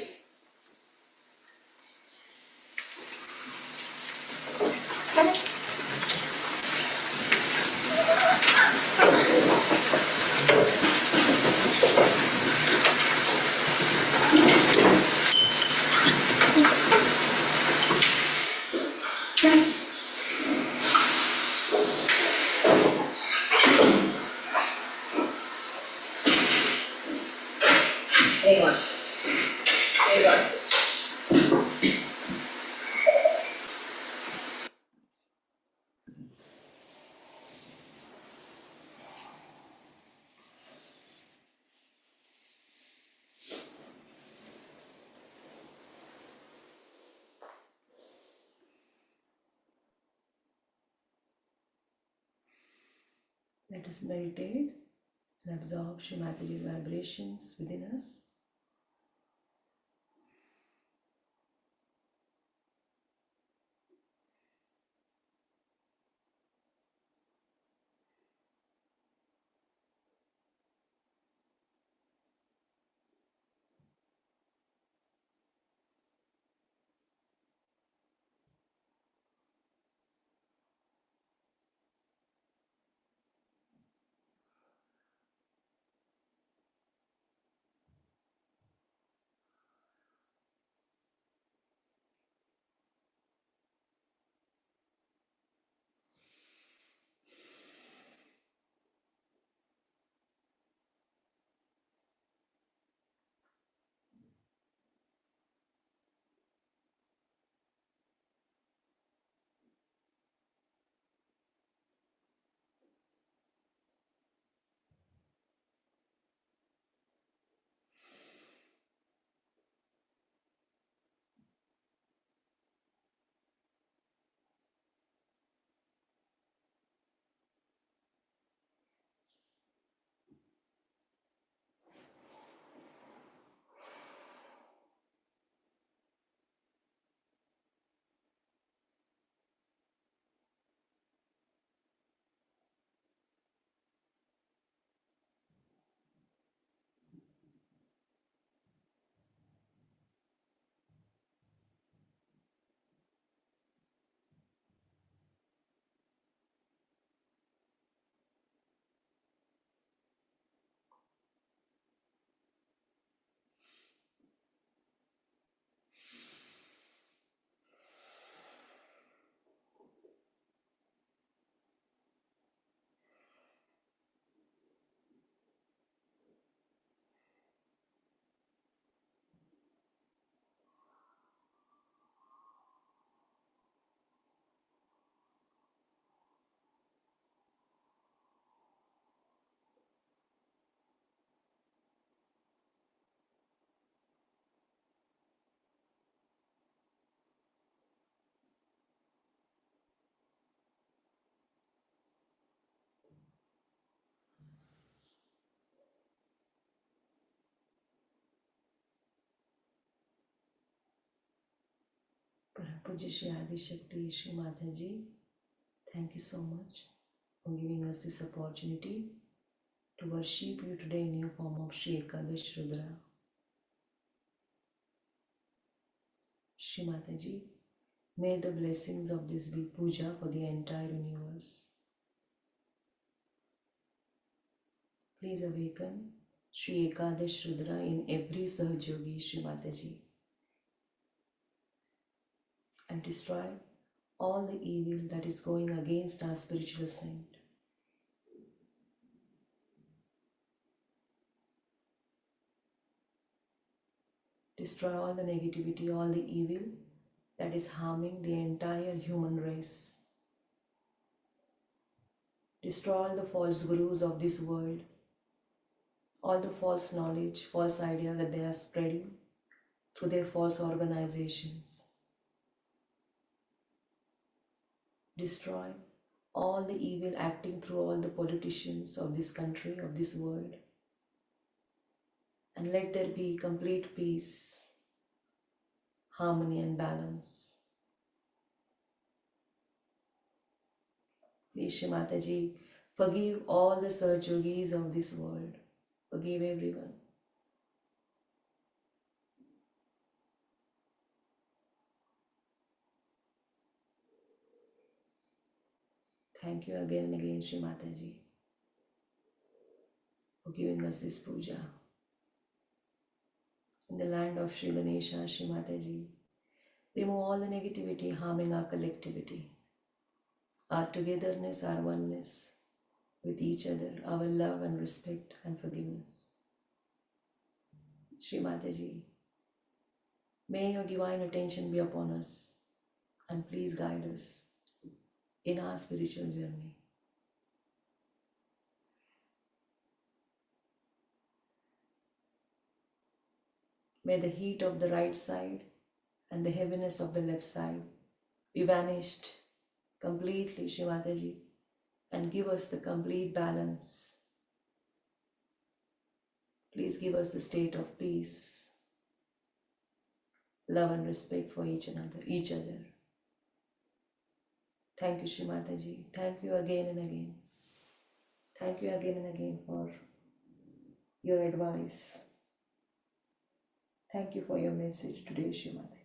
May God bless. May God bless. Let us meditate and absorb Shri Mataji's vibrations within us. Pujya Shri Adi Shakti Shri Mataji, thank you so much for giving us this opportunity to worship you today in your form of Shri Ekadash Rudra. Shri Mataji, may the blessings of this be puja for the entire universe. Please awaken Shri Ekadash Rudra in every Sahajogi, Shri Mataji, and destroy all the evil that is going against our spiritual ascent. Destroy all the negativity, all the evil that is harming the entire human race. Destroy all the false gurus of this world, all the false knowledge, false idea that they are spreading through their false organizations. Destroy all the evil acting through all the politicians of this country, of this world. And let there be complete peace, harmony and balance. Please, Shri Mataji, forgive all the Sahajogis of this world. Forgive everyone. Thank you again and again, Shri Mataji, for giving us this puja. In the land of Shri Ganesha, Shri Mataji, remove all the negativity harming our collectivity, our togetherness, our oneness with each other, our love and respect and forgiveness. Shri Mataji, may your divine attention be upon us and please guide us in our spiritual journey. May the heat of the right side and the heaviness of the left side be vanished completely, Shri Mataji, and give us the complete balance. Please give us the state of peace, love and respect for each other. Thank you, Shri Mataji. Thank you again and again. Thank you again and again for your advice. Thank you for your message today, Shri Mataji.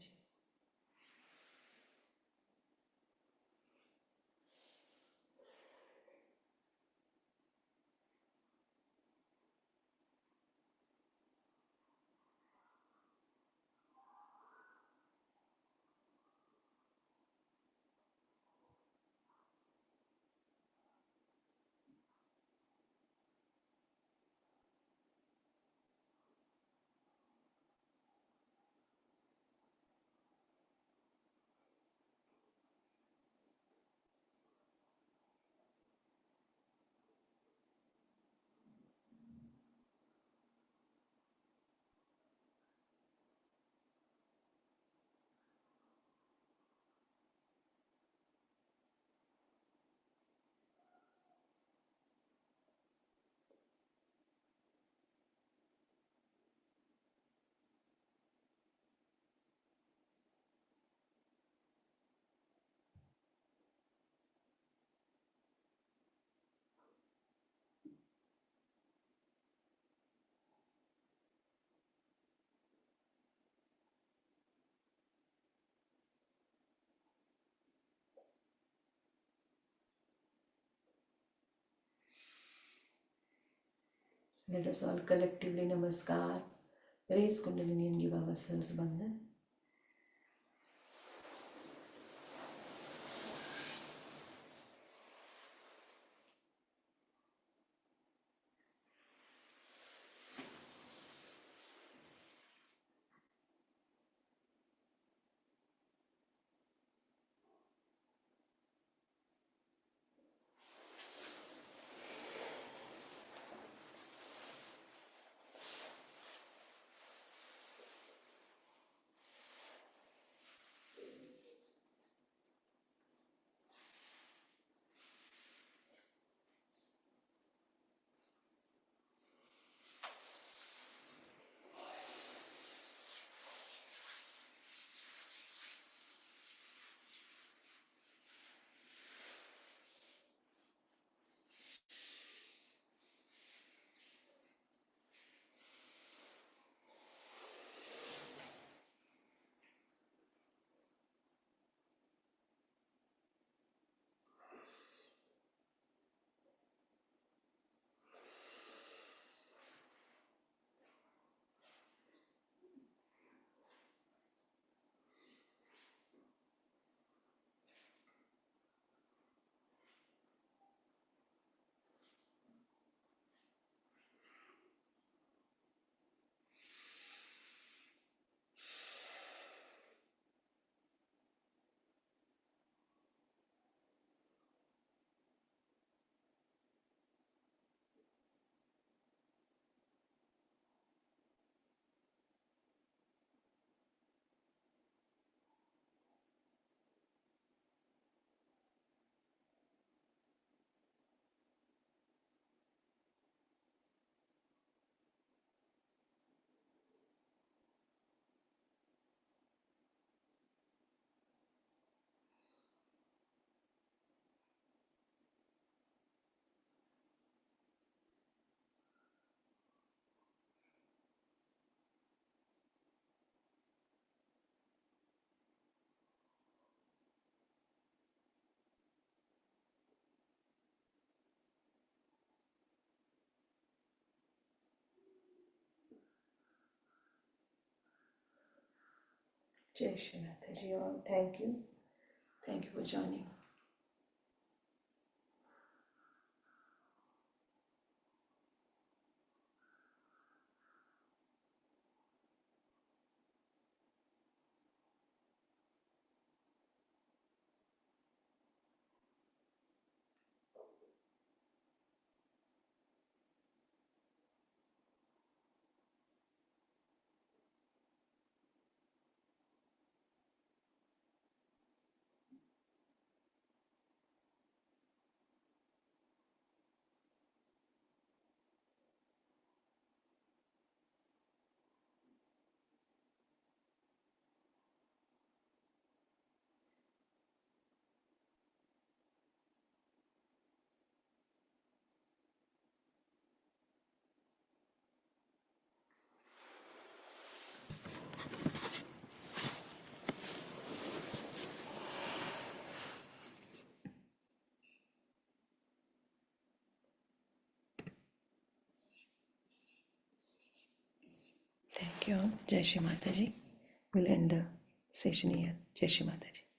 Let us all collectively namaskar, raise Kundalini and give ourselves bandhan. Jai Shri Mataji all. Thank you. Thank you for joining. Thank you all. Jai Shri Mataji. We'll end the session here. Jai Shri Mataji.